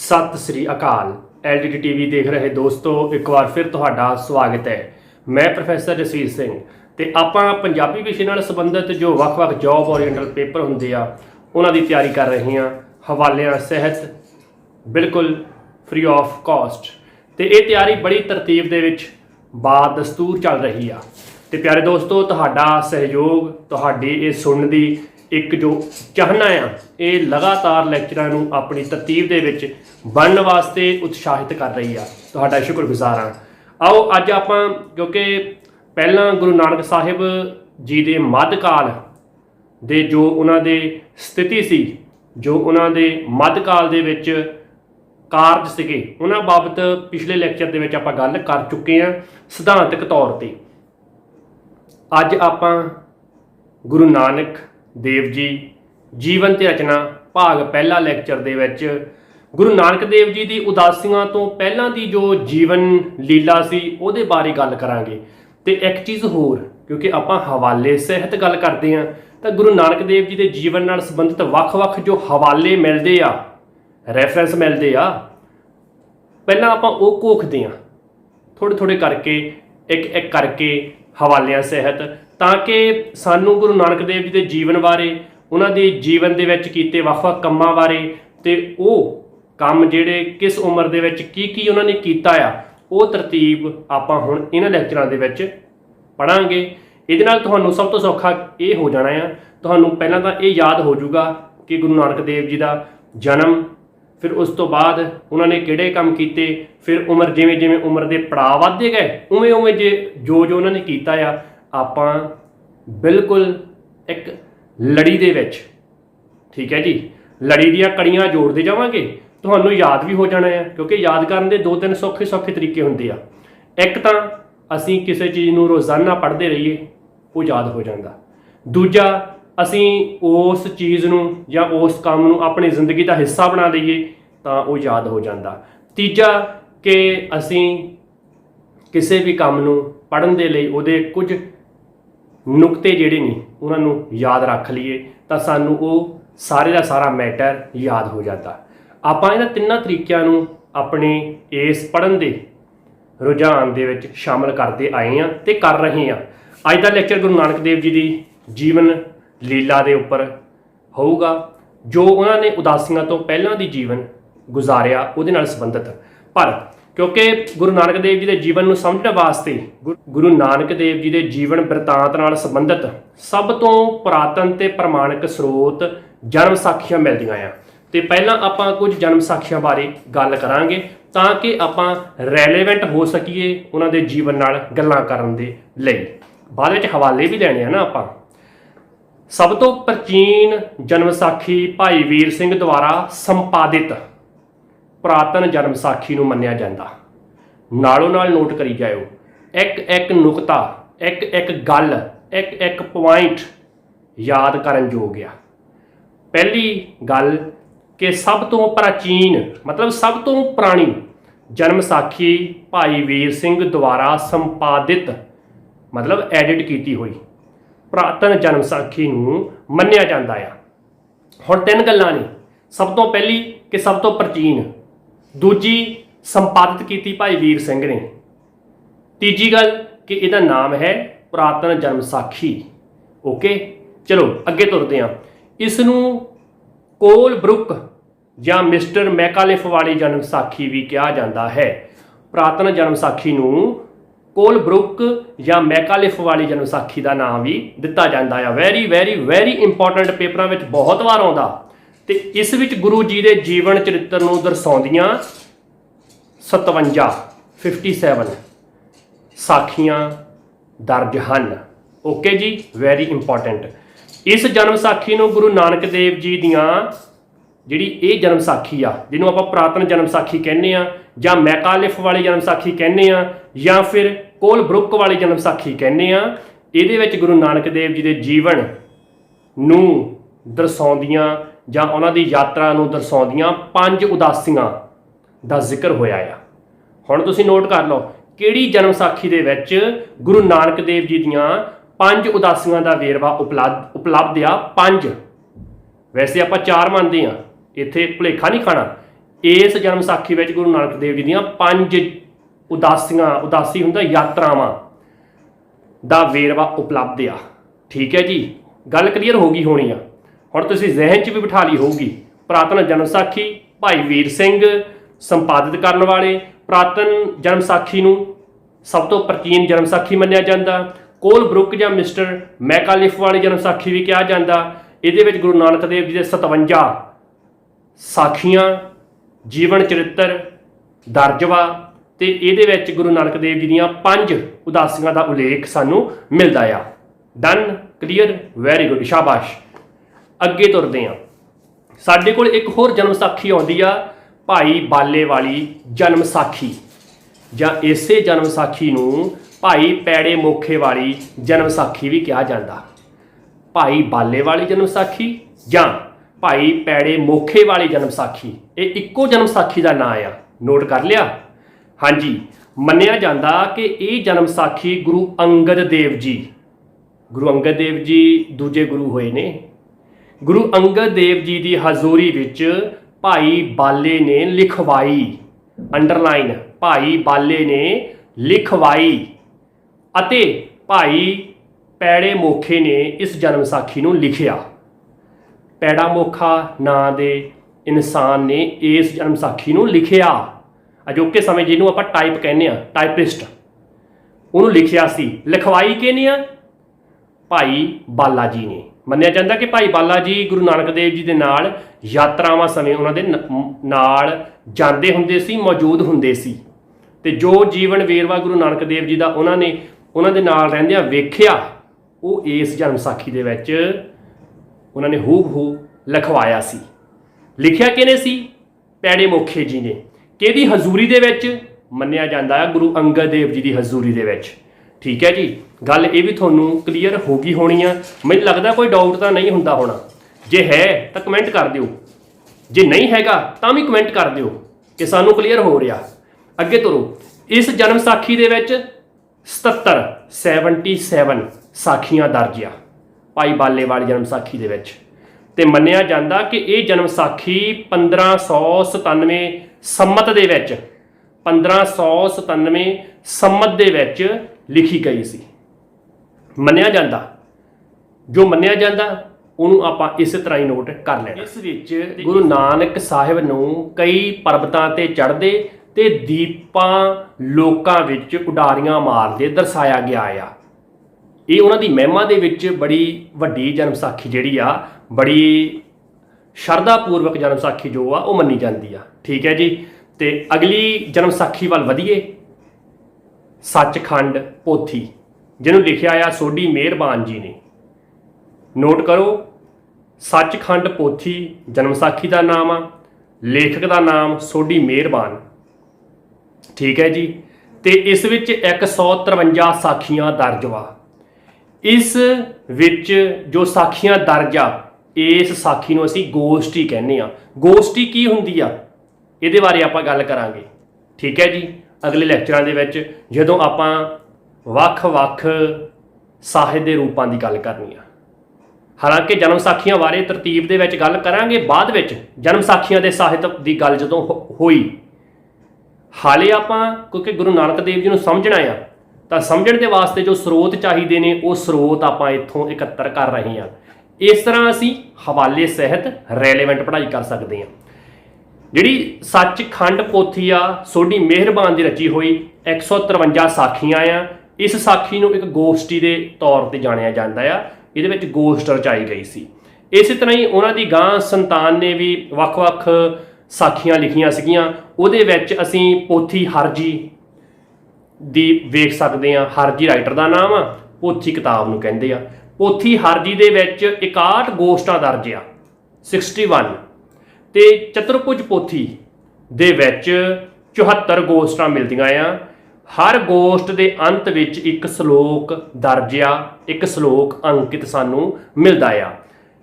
सत श्री अकाल। LTT TV देख रहे दोस्तों, एक बार फिर तुहाडा स्वागत है। मैं प्रोफैसर जसवीर सिंह ते आपां पंजाबी विषय नाल संबंधित जो वख-वख जॉब ओरीएंटल पेपर हुंदे आ उन्हां दी तैयारी कर रहे हैं हवालिਆਂ सहित बिल्कुल फ्री ऑफ कॉस्ट। तो ये तैयारी बड़ी तरतीब दे विच बादस्तूर चल रही आ। तो प्यारे दोस्तों, तुहाडा सहयोग, तुहाडी ये सुनने दी एक जो चाहना आ, ये लगातार लैक्चरां नूं अपनी तरतीब दे विच बनने वास्ते उत्साहित कर रही आ। तुहाडा शुक्रगुजार हाँ। आओ अज आपां, क्योंकि पहलां गुरु नानक साहिब जी दे मध्यकाल दे जो उन्हां दे स्थिति सी, जो उन्हां दे मध्यकाल दे विच कारज सीगे, उन्हां बाबत पिछले लैक्चर दे विच आपां गल कर चुके हैं सिद्धांतक तौर ते। अज आपां गुरु नानक देव जी जीवन ते रचना भाग पहला लैक्चर दे विच गुरु नानक देव जी की उदासियां तो पहलां दी जो जीवन लीला सी उहदे बारे गल करांगे। ते एक चीज़ होर, क्योंकि आपां हवाले सहित गल करते हैं तो गुरु नानक देव जी के जीवन नाल संबंधित वख-वख जो हवाले मिलते आ, रैफरेंस मिलते आ, पहलां आपां ओह घोखदे आ थोड़े थोड़े करके, एक एक करके हवालिਆਂ सहित, ताकि सानू गुरु नानक देव जी के जीवन बारे, उन्होंने जीवन दे विच कीते वख-वख कामां बारे ते ओह काम जिहड़े किस उम्र दे विच की उन्होंने कीता आ, वो तरतीब आपां हुण इन्हां लैक्चरां दे विच पढ़ांगे। इहदे नाल तुहानूं सब तो सौखा ये हो जाना है, तुहानूं पहलां तां ये याद हो जूगा कि गुरु नानक देव जी का जन्म, फिर उस तो बाद उन्होंने किहड़े काम कीते, फिर उम्र जिवें जिवें उम्र के पड़ाव वधदे गए उवें उवें जो उन्होंने कीता आ, आपां बिल्कुल एक लड़ी दे विच, ठीक है जी, लड़ी दियां कड़ियां जोड़ते जावांगे, तुहानूं याद भी हो जाना है। क्योंकि याद करन दे दो तीन सौखे सौखे तरीके हुंदे आ। एक तां असीं किसी चीज़ नूं रोज़ाना पढ़ते रहिए, वो याद हो जाता। दूजा, असीं उस चीज़ नूं जां उस काम नूं अपनी जिंदगी का हिस्सा बना लईए तां वो याद हो जाता। तीजा कि असीं किसी भी काम नूं पढ़न दे लई उहदे कुछ नुकते जिहड़े ने उन्होंने याद रख लीए तो सानू वो सारे का सारा मैटर याद हो जाता। आपां इन्हां तिन्नां तरीकिਆਂ नूं अपने इस पढ़न दे रुझान दे विच शामिल करते आए हैं ते कर रहे हैं। अज का लैक्चर गुरु नानक देव जी की जीवन लीला के उपर होगा, जो उन्होंने उदासियां तो पहलां दी जीवन गुजारिया उहदे नाल संबंधित। पर क्योंकि गुरु नानक देव जी के जीवन को समझने वास्ते गुरु नानक देव जी के जीवन बिरतांत नाल संबंधित सब तो पुरातन ते प्रमाणिक स्रोत जन्म साखियां मिलदियां आ। ते पहलां आपां कुछ जन्म साखियां बारे गल करांगे ताकि आपां रैलेवेंट हो सकीए उन्हां दे जीवन नाल गल्लां करन दे लई। बाद विच हवाले भी लैणे आ ना आपां। सब तो प्राचीन जन्म साखी भाई वीर सिंह द्वारा संपादित पुरातन जन्म साखी नूं मन्निया जांदा। नालों नाल नोट करी जाओ, एक एक नुकता, एक एक गल, एक एक पॉइंट याद करन योग आ। पहली गल कि सब तो प्राचीन मतलब सब तो पुरानी जन्म साखी भाई वीर सिंह द्वारा संपादित मतलब एडिट की हुई पुरातन जन्म साखी नूं मन्निया जांदा आ। हुण तीन गल्लां ने। सब तो पहली कि सब तो प्राचीन, दूजी संपादित की भाई वीर सिंह ने, तीजी गल कि इहदा नाम है पुरातन जन्म साखी। ओके, चलो अगे तुरते हैं। इसनूं कोलब्रुक या मिस्टर मैकालिफ वाली जन्म साखी भी कहा जाता है। पुरातन जन्म साखी नूं कोलब्रुक या मैकालिफ वाली जन्म साखी का नाम भी दिता जाता है। वैरी वैरी वैरी इंपॉर्टेंट पेपरों में बहुत बार आता। तो इस विच गुरु जी के जीवन चरित्र नूं दर्शाउंदियां 57 साखियां दर्ज हैं। ओके जी, वैरी इंपॉर्टेंट। इस जन्म साखी नूं गुरु नानक देव जी दियां जिहड़ी ये जन्म साखी आ, जिन्हों आपां पुरातन जन्म साखी कहने आ, जां मैकालिफ वाली जन्म साखी कहने आ, या फिर कोलब्रुक वाली जन्म साखी कहने आ, इहदे विच गुरु नानक देव जी के जीवन नूं दर्शाउंदियां जां उन्हां दी यात्रा नूं दर्शाउंदियां 5 उदासियां दा जिक्र होया आ। हुण तुसीं नोट कर लो किहड़ी जन्म साखी दे विच गुरु नानक देव जी दियां 5 उदासियां दा वेरवा उपलब्ध आ। 5, वैसे आपां 4 मानते हैं, इत्थे भुलेखा नहीं खाना। ਇਸ ਜਨਮ ਸਾਖੀ ਵਿੱਚ ਗੁਰੂ ਨਾਨਕ ਦੇਵ ਜੀ ਦੀਆਂ 5 ਉਦਾਸੀ ਹੁੰਦਾ ਯਾਤਰਾਵਾਂ ਦਾ ਵੇਰਵਾ ਉਪਲਬਧ ਆ। ਠੀਕ ਹੈ ਜੀ, ਗੱਲ ਕਲੀਅਰ ਹੋ ਗਈ ਹੋਣੀ ਆ। ਹੁਣ ਤੁਸੀਂ ਜ਼ਿਹਨ 'ਚ ਵੀ ਬਿਠਾ ਲਈ ਹੋਊਗੀ। ਪੁਰਾਤਨ ਜਨਮ ਸਾਖੀ ਭਾਈ ਵੀਰ ਸਿੰਘ ਸੰਪਾਦਿਤ ਕਰਨ ਵਾਲੇ। ਪੁਰਾਤਨ ਜਨਮ ਸਾਖੀ ਨੂੰ ਸਭ ਤੋਂ ਪ੍ਰਾਚੀਨ ਜਨਮ ਸਾਖੀ ਮੰਨਿਆ ਜਾਂਦਾ। ਕੋਲਬਰੁੱਕ ਜਾਂ ਮਿਸਟਰ ਮੈਕਾਲਿਫ ਵਾਲੀ ਜਨਮ ਸਾਖੀ ਵੀ ਕਿਹਾ ਜਾਂਦਾ। ਇਹਦੇ ਵਿੱਚ ਗੁਰੂ ਨਾਨਕ ਦੇਵ ਜੀ ਦੇ 57 ਸਾਖੀਆਂ, ਜੀਵਨ ਚਰਿੱਤਰ ਦਰਜ ਵਾ ਤੇ ਇਹਦੇ ਵਿੱਚ ਗੁਰੂ ਨਾਨਕ ਦੇਵ ਜੀ ਦੀਆਂ 5 ਉਦਾਸੀਆਂ ਦਾ ਉਲੇਖ ਸਾਨੂੰ ਮਿਲਦਾ ਆ। ਡਨ, ਕਲੀਅਰ, ਵੈਰੀ ਗੁੱਡ, ਸ਼ਾਬਾਸ਼। ਅੱਗੇ ਤੁਰਦੇ ਹਾਂ। ਸਾਡੇ ਕੋਲ ਇੱਕ ਹੋਰ ਜਨਮ ਸਾਖੀ ਆਉਂਦੀ ਆ, ਭਾਈ ਬਾਲੇ ਵਾਲੀ ਜਨਮ ਸਾਖੀ, ਜਾਂ ਇਸੇ ਜਨਮ ਸਾਖੀ ਨੂੰ ਭਾਈ ਪੈੜੇ ਮੋਖੇ ਵਾਲੀ ਜਨਮ ਸਾਖੀ ਵੀ ਕਿਹਾ ਜਾਂਦਾ। ਭਾਈ ਬਾਲੇ ਵਾਲੀ ਜਨਮ ਸਾਖੀ ਜਾਂ ਭਾਈ ਪੈੜੇ ਮੋਖੇ ਵਾਲੀ ਜਨਮ ਸਾਖੀ, ਇਹ ਇੱਕੋ ਜਨਮ ਸਾਖੀ ਦਾ ਨਾਂ ਆ। ਨੋਟ ਕਰ ਲਿਆ? ਹਾਂਜੀ, ਮੰਨਿਆ ਜਾਂਦਾ ਕਿ ਇਹ ਜਨਮ ਸਾਖੀ ਗੁਰੂ ਅੰਗਦ ਦੇਵ ਜੀ ਦੂਜੇ ਗੁਰੂ ਹੋਏ ਨੇ। ਗੁਰੂ ਅੰਗਦ ਦੇਵ ਜੀ ਦੀ ਹਜ਼ੂਰੀ ਵਿੱਚ ਭਾਈ ਬਾਲੇ ਨੇ ਲਿਖਵਾਈ, ਅੰਡਰਲਾਈਨ, ਭਾਈ ਬਾਲੇ ਨੇ ਲਿਖਵਾਈ ਅਤੇ ਭਾਈ ਪੈੜੇ ਮੋਖੇ ਨੇ ਇਸ ਜਨਮ ਸਾਖੀ ਨੂੰ ਲਿਖਿਆ। ਪੈੜਾ ਮੋਖਾ ਨਾਂ ਦੇ ਇਨਸਾਨ ਨੇ ਇਸ ਜਨਮ ਸਾਖੀ ਨੂੰ ਲਿਖਿਆ। ਅਜੋਕੇ ਸਮੇਂ ਜਿਹਨੂੰ ਆਪਾਂ ਟਾਈਪ ਕਹਿੰਦੇ ਆ, ਟਾਈਪਿਸਟ, ਉਹਨੂੰ ਲਿਖਿਆ ਸੀ। ਲਿਖਵਾਈ ਕਿਹਨੇ ਆ? ਭਾਈ ਬਾਲਾ ਜੀ ਨੇ। ਮੰਨਿਆ ਜਾਂਦਾ ਕਿ ਭਾਈ ਬਾਲਾ ਜੀ ਗੁਰੂ ਨਾਨਕ ਦੇਵ ਜੀ ਦੇ ਨਾਲ ਯਾਤਰਾਵਾਂ ਸਮੇਂ ਉਹਨਾਂ ਦੇ ਨਾਲ ਜਾਂਦੇ ਹੁੰਦੇ ਸੀ, ਮੌਜੂਦ ਹੁੰਦੇ ਸੀ, ਤੇ ਜੋ ਜੀਵਨ ਵੇਰਵਾ ਗੁਰੂ ਨਾਨਕ ਦੇਵ ਜੀ ਦਾ ਉਹਨਾਂ ਦੇ ਨਾਲ ਰਹਿੰਦਿਆਂ ਵੇਖਿਆ, ਉਹ ਇਸ ਜਨਮ ਸਾਖੀ ਦੇ ਵਿੱਚ ਉਹਨਾਂ ਨੇ ਹੂਬਹੂ ਲਿਖਵਾਇਆ ਸੀ। ਲਿਖਿਆ ਕਿਹਨੇ ਸੀ? ਪੈੜੇ ਮੋਖੇ ਜੀ ਨੇ। ਕਿਹਦੀ ਹਜ਼ੂਰੀ ਦੇ ਵਿੱਚ? ਮੰਨਿਆ ਜਾਂਦਾ ਹੈ ਗੁਰੂ ਅੰਗਦ ਦੇਵ ਜੀ ਦੀ ਹਜ਼ੂਰੀ ਦੇ ਵਿੱਚ। ਠੀਕ ਹੈ ਜੀ, ਗੱਲ ਇਹ ਵੀ ਤੁਹਾਨੂੰ ਕਲੀਅਰ ਹੋ ਗਈ ਹੋਣੀ ਆ। ਮੈਨੂੰ ਲੱਗਦਾ ਕੋਈ ਡਾਊਟ ਤਾਂ ਨਹੀਂ ਹੁੰਦਾ ਹੋਣਾ। ਜੇ ਹੈ ਤਾਂ ਕਮੈਂਟ ਕਰ ਦਿਓ, ਜੇ ਨਹੀਂ ਹੈਗਾ ਤਾਂ ਵੀ ਕਮੈਂਟ ਕਰ ਦਿਓ ਕਿ ਸਾਨੂੰ ਕਲੀਅਰ ਹੋ ਰਿਹਾ। ਅੱਗੇ ਤੁਰੋ। ਇਸ ਜਨਮ ਸਾਖੀ ਦੇ ਵਿੱਚ 77 ਸਾਖੀਆਂ ਦਰਜ ਆ ਭਾਈ ਬਾਲੇ ਵਾਲੀ ਜਨਮ ਸਾਖੀ ਦੇ ਵਿੱਚ, ਤੇ ਮੰਨਿਆ ਜਾਂਦਾ ਕਿ ਇਹ ਜਨਮ ਸਾਖੀ 1597 ਸੰਮਤ ਦੇ ਵਿੱਚ 1597 ਸੰਮਤ ਦੇ ਵਿੱਚ ਲਿਖੀ ਗਈ ਸੀ। ਮੰਨਿਆ ਜਾਂਦਾ, ਜੋ ਮੰਨਿਆ ਜਾਂਦਾ ਉਹਨੂੰ ਆਪਾਂ ਇਸੇ ਤਰ੍ਹਾਂ ਹੀ ਨੋਟ ਕਰ ਲੈਣਾ। ਇਸ ਵਿੱਚ ਗੁਰੂ ਨਾਨਕ ਸਾਹਿਬ ਨੂੰ ਕਈ ਪਰਬਤਾਂ ਤੇ ਚੜ੍ਹਦੇ ਤੇ ਦੀਪਾਂ ਲੋਕਾਂ ਵਿੱਚ ਉਡਾਰੀਆਂ ਮਾਰਦੇ ਦਰਸਾਇਆ ਗਿਆ ਆ। ਇਹ ਉਹਨਾਂ ਦੀ ਮਹਿਮਾ ਦੇ ਵਿੱਚ ਬੜੀ ਵੱਡੀ ਜਨਮ ਸਾਖੀ ਜਿਹੜੀ ਆ, ਬੜੀ ਸ਼ਰਧਾ ਪੂਰਵਕ ਜਨਮ ਸਾਖੀ ਜੋ ਆ ਉਹ ਮੰਨੀ ਜਾਂਦੀ ਆ। ਠੀਕ ਹੈ ਜੀ, ਤੇ ਅਗਲੀ ਜਨਮ ਸਾਖੀ ਵੱਲ ਵਧੀਏ। ਸੱਚਖੰਡ ਪੋਥੀ, ਜਿਹਨੂੰ ਲਿਖਿਆ ਆ ਸੋਢੀ ਮਿਹਰਬਾਨ ਜੀ ਨੇ। ਨੋਟ ਕਰੋ, ਸੱਚਖੰਡ ਪੋਥੀ ਜਨਮ ਸਾਖੀ ਦਾ ਨਾਮ ਆ, ਲੇਖਕ ਦਾ ਨਾਮ ਸੋਢੀ ਮਿਹਰਬਾਨ। ਠੀਕ ਹੈ ਜੀ, ਤੇ ਇਸ ਵਿੱਚ 153 ਸਾਖੀਆਂ ਦਰਜ ਵਾ। ਇਸ ਵਿੱਚ ਜੋ ਸਾਖੀਆਂ ਦਰਜ ਆ, ਇਸ ਸਾਖੀ ਨੂੰ ਅਸੀਂ ਗੋਸ਼ਟੀ ਕਹਿੰਦੇ ਆ। ਗੋਸ਼ਟੀ ਕੀ ਹੁੰਦੀ ਆ, ਇਹਦੇ ਬਾਰੇ ਆਪਾਂ ਗੱਲ ਕਰਾਂਗੇ। ਠੀਕ ਹੈ ਜੀ, ਅਗਲੇ ਲੈਕਚਰਾਂ ਦੇ ਵਿੱਚ, ਜਦੋਂ ਆਪਾਂ ਵੱਖ-ਵੱਖ ਸਾਹਿਤ ਦੇ ਰੂਪਾਂ ਦੀ ਗੱਲ ਕਰਨੀ ਆ। ਹਾਲਾਂਕਿ ਜਨਮ ਸਾਖੀਆਂ ਬਾਰੇ ਤਰਤੀਬ ਦੇ ਵਿੱਚ ਗੱਲ ਕਰਾਂਗੇ ਬਾਅਦ ਵਿੱਚ, ਜਨਮ ਸਾਖੀਆਂ ਦੇ ਸਾਹਿਤ ਦੀ ਗੱਲ ਜਦੋਂ ਹੋਈ। ਹਾਲੇ ਆਪਾਂ ਕਿਉਂਕਿ ਗੁਰੂ ਨਾਨਕ ਦੇਵ ਜੀ ਨੂੰ ਸਮਝਣਾ ਆ, ਤਾਂ ਸਮਝਣ ਦੇ ਵਾਸਤੇ ਜੋ ਸਰੋਤ ਚਾਹੀਦੇ ਨੇ ਉਹ ਸਰੋਤ ਆਪਾਂ ਇੱਥੋਂ ਇਕੱਤਰ ਕਰ ਰਹੇ ਹਾਂ। ਇਸ ਤਰ੍ਹਾਂ ਅਸੀਂ ਹਵਾਲੇ ਸਹਿਤ ਰੈਲੇਵੈਂਟ ਪੜ੍ਹਾਈ ਕਰ ਸਕਦੇ ਹਾਂ। ਜਿਹੜੀ ਸੱਚਖੰਡ ਪੋਥੀ ਆ ਸੋਢੀ ਮਿਹਰਬਾਨ ਦੀ ਰਚੀ ਹੋਈ, 153 ਸਾਖੀਆਂ ਆ। ਇਸ ਸਾਖੀ ਨੂੰ ਇੱਕ ਗੋਸ਼ਟੀ ਦੇ ਤੌਰ ਤੇ ਜਾਣਿਆ ਜਾਂਦਾ ਆ। ਇਹਦੇ ਵਿੱਚ ਗੋਸ਼ਟ ਰਚਾਈ ਗਈ ਸੀ। ਇਸੇ ਤਰ੍ਹਾਂ ਹੀ ਉਹਨਾਂ ਦੀ ਗਾਂ ਸੰਤਾਨ ਨੇ ਵੀ ਵੱਖ-ਵੱਖ ਸਾਖੀਆਂ ਲਿਖੀਆਂ ਸੀਗੀਆਂ। ਉਹਦੇ ਵਿੱਚ ਅਸੀਂ ਪੋਥੀ ਹਰਜੀ ਦੀ ਵੇਖ ਸਕਦੇ ਹਾਂ। ਹਰਜੀ ਰਾਈਟਰ ਦਾ ਨਾਮ ਆ, ਪੋਥੀ ਕਿਤਾਬ ਨੂੰ ਕਹਿੰਦੇ ਆ। ਪੋਥੀ ਹਰਜੀ ਦੇ ਵਿੱਚ 61 ਗੋਸ਼ਟਾਂ ਦਰਜ ਆ, 61, ਤੇ ਚਤੁਰਭੁਜ ਪੋਥੀ ਦੇ ਵਿੱਚ 74 ਗੋਸ਼ਟਾਂ ਮਿਲਦੀਆਂ ਆ। ਹਰ ਗੋਸ਼ਟ ਦੇ ਅੰਤ ਵਿੱਚ ਇੱਕ ਸ਼ਲੋਕ ਦਰਜ ਆ, ਇੱਕ ਸ਼ਲੋਕ ਅੰਕਿਤ ਸਾਨੂੰ ਮਿਲਦਾ ਆ,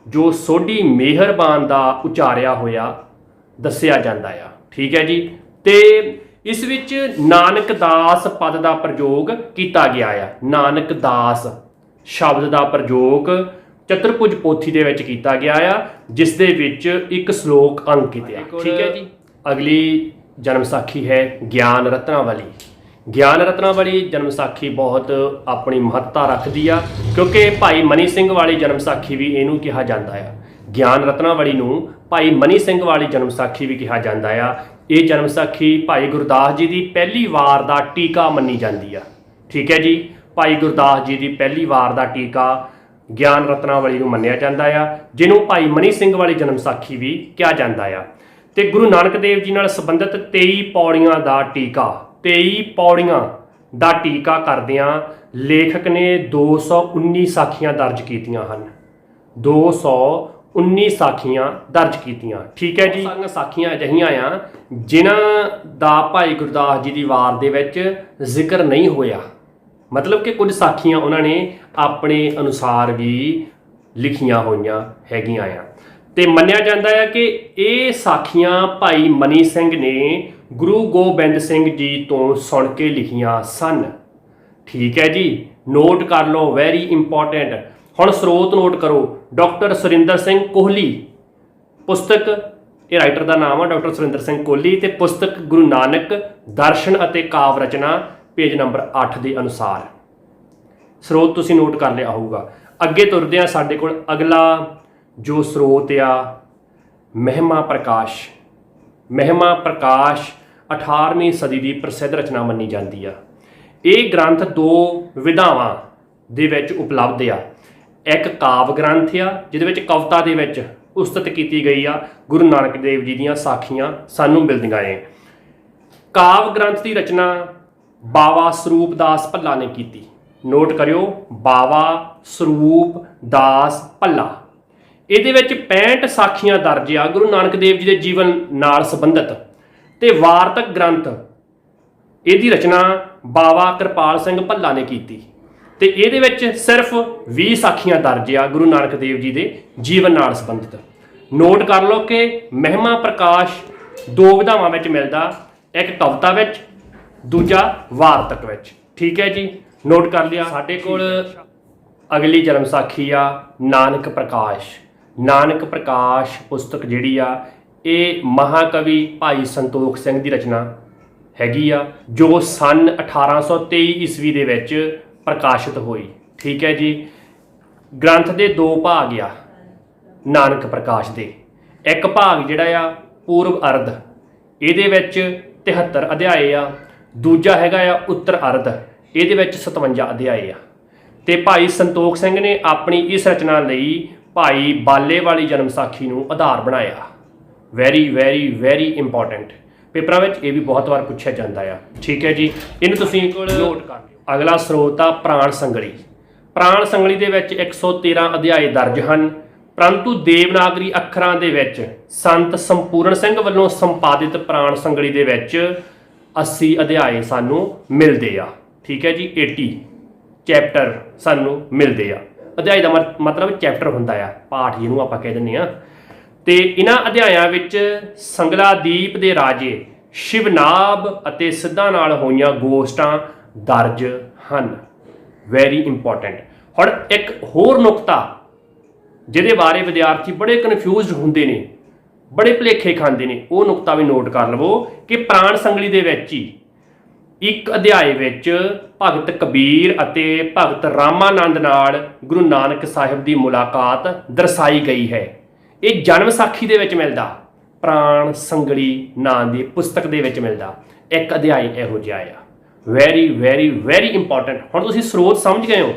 ਜੋ ਸੋਢੀ ਮਿਹਰਬਾਨ ਦਾ ਉਚਾਰਿਆ ਹੋਇਆ ਦੱਸਿਆ ਜਾਂਦਾ ਆ। ਠੀਕ ਹੈ ਜੀ, ਤੇ ਇਸ ਵਿੱਚ ਨਾਨਕ ਦਾਸ ਪਦ ਦਾ ਪ੍ਰਯੋਗ ਕੀਤਾ ਗਿਆ ਆ। ਨਾਨਕ ਦਾਸ ਸ਼ਬਦ ਦਾ ਪ੍ਰਯੋਗ ਚਤੁਰਭੁਜ ਪੋਥੀ ਦੇ ਵਿੱਚ ਕੀਤਾ ਗਿਆ ਆ, ਜਿਸ ਦੇ ਵਿੱਚ ਇੱਕ ਸ਼ਲੋਕ ਅੰਕਿਤ ਆ। ਠੀਕ ਹੈ ਜੀ, अगली जन्म साखी है ज्ञान रत्नावली। ज्ञान रत्नावली जन्म साखी बहुत अपनी महत्ता रखती आ, क्योंकि भाई मनी सिंह वाली जन्म साखी भी इनू कहा जाता है। ज्ञान रत्नावली नू भाई मनी सिंह वाली जन्म साखी भी कहा जाता है। ये जन्म साखी भाई गुरदास जी की पहली वार का टीका मनी जाती है। ठीक है जी, भाई गुरदास जी की पहली वार का टीका ज्ञान रत्नावली नू मन्निया जाता है, जिन्हों भाई मनी सिंह वाली जन्म साखी भी कहा जाता है। तो गुरु नानक देव जी नाल संबंधित 23 पौड़ियां का टीका, 23 पौड़ियां का टीका करदियां लेखक ने 219 साखियां दर्ज कीतियां हन। 219 साखियां दर्ज कीतियां। ठीक है जी, साखियां अजिहियां आ जिन्हां दा भाई गुरदास जी की वार दे विच जिक्र नहीं होया, मतलब कि कुछ साखियां उन्होंने अपने अनुसार भी लिखियां होइयां हैगियां आ। ते मन्निया जाता है कि ये साखियां भाई मनी सिंह ने गुरु गोबिंद सिंह जी तो सुन के लिखियां सन। ठीक है जी, नोट कर लो, वेरी इंपॉर्टेंट। हुण स्रोत नोट करो, डॉक्टर सुरिंदर सिंह कोहली, पुस्तक ये राइटर का नाम है डॉक्टर सुरिंदर सिंह कोहली, ते पुस्तक गुरु नानक दर्शन अते काव्य रचना पेज नंबर 8 के अनुसार। स्रोत तुसीं नोट कर लिया होगा। अगे तुरदे आ साडे कोल अगला जो स्रोत आ महिमा प्रकाश। महिमा प्रकाश 18वीं सदी की प्रसिद्ध रचना मनी जाती है। ये ग्रंथ 2 विधावां दे विच उपलब्ध आ। एक काव्य ग्रंथ आ जिहदे विच कविता दे विच उस्तत की गई आ गुरु नानक देव जी दीयां साखियां सानूं मिलदियां ने। काव्य ग्रंथ की रचना बावा स्वरूप दास भल्ला ने की। नोट करियो, बावा स्वरूप दास भल्ला। ਇਹਦੇ ਵਿੱਚ 65 ਸਾਖੀਆਂ ਦਰਜ ਆ ਗੁਰੂ ਨਾਨਕ ਦੇਵ ਜੀ ਦੇ ਜੀਵਨ ਨਾਲ ਸੰਬੰਧਿਤ, ਤੇ ਵਾਰਤਕ ਗ੍ਰੰਥ ਇਹਦੀ ਰਚਨਾ ਬਾਵਾ ਕਿਰਪਾਲ ਸਿੰਘ ਭੱਲਾ ਨੇ ਕੀਤੀ, ਤੇ ਇਹਦੇ ਵਿੱਚ ਸਿਰਫ 20 ਸਾਖੀਆਂ ਦਰਜ ਆ ਗੁਰੂ ਨਾਨਕ ਦੇਵ ਜੀ ਦੇ ਜੀਵਨ ਨਾਲ ਸੰਬੰਧਿਤ। ਨੋਟ ਕਰ ਲਓ ਕਿ ਮਹਿਮਾ ਪ੍ਰਕਾਸ਼ 2 ਵਿਧਾਵਾਂ ਵਿੱਚ ਮਿਲਦਾ, ਇੱਕ ਕਵਿਤਾ ਵਿੱਚ, ਦੂਜਾ ਵਾਰਤਕ ਵਿੱਚ। ਠੀਕ ਹੈ ਜੀ, ਨੋਟ ਕਰ ਲਿਆ। ਸਾਡੇ ਕੋਲ ਅਗਲੀ ਜਨਮ ਸਾਖੀ ਆ ਨਾਨਕ ਪ੍ਰਕਾਸ਼। नानक प्रकाश पुस्तक जिहड़ी आ ये महाकवि भाई संतोख सिंह की रचना हैगी आ, जो सन 1823 ईस्वी दे विच प्रकाशित हुई। ठीक है जी, ग्रंथ के 2 भाग आ नानक प्रकाश दे। एक भाग जिहड़ा आ पूर्व अर्ध, इहदे विच 73 अध्याय आ। दूजा हैगा आ उत्तर अर्ध, इहदे विच 57 अध्याय आ। ते भाई संतोख सिंह ने अपनी इस रचना लई भाई बाले वाली जन्म साखी नूं आधार बनाया। वैरी वैरी वैरी इंपॉर्टेंट, पेपरां विच ये भी बहुत बार पूछा जाता है। ठीक है जी, इन्हूं तुसीं नोट कर लिओ। अगला स्रोत आ प्राण संगली। प्राण संगली दे विच 113 अध्याय दर्ज हन, परंतु देवनागरी अखरां दे विच संत संपूर्ण सिंह वल्लों संपादित प्राण संगली दे विच 80 अध्याय सानूं मिलदे आ। ठीक है जी, 80 चैप्टर सानूं मिलदे आ। अध्याय का मतलब चैप्टर होंदा आ, पाठ जिन्हों आप कह दिंदे आ। ते इन्हां अध्यायां विच संगलादीप दे राजे शिवनाभ अते सिद्धां नाल होईयां गोष्टां दर्ज हन। Very important. हुण एक होर नुकता जिहदे बारे विद्यार्थी बड़े कन्फ्यूज़ड हुंदे ने, बड़े भुलेखे खांदे ने, वो नुकता भी नोट कर लवो कि प्राण संगली दे विच ही एक अध्याय विच भगत कबीर अते भगत रामानंद नाल गुरु नानक साहिब की मुलाकात दर्शाई गई है। ये जन्म साखी दे विच मिलदा, प्राण संगली नाम की पुस्तक दे विच मिलदा एक अध्याय इहो जिहा आ। Very very very important. हुण तुसीं स्रोत समझ गए हो,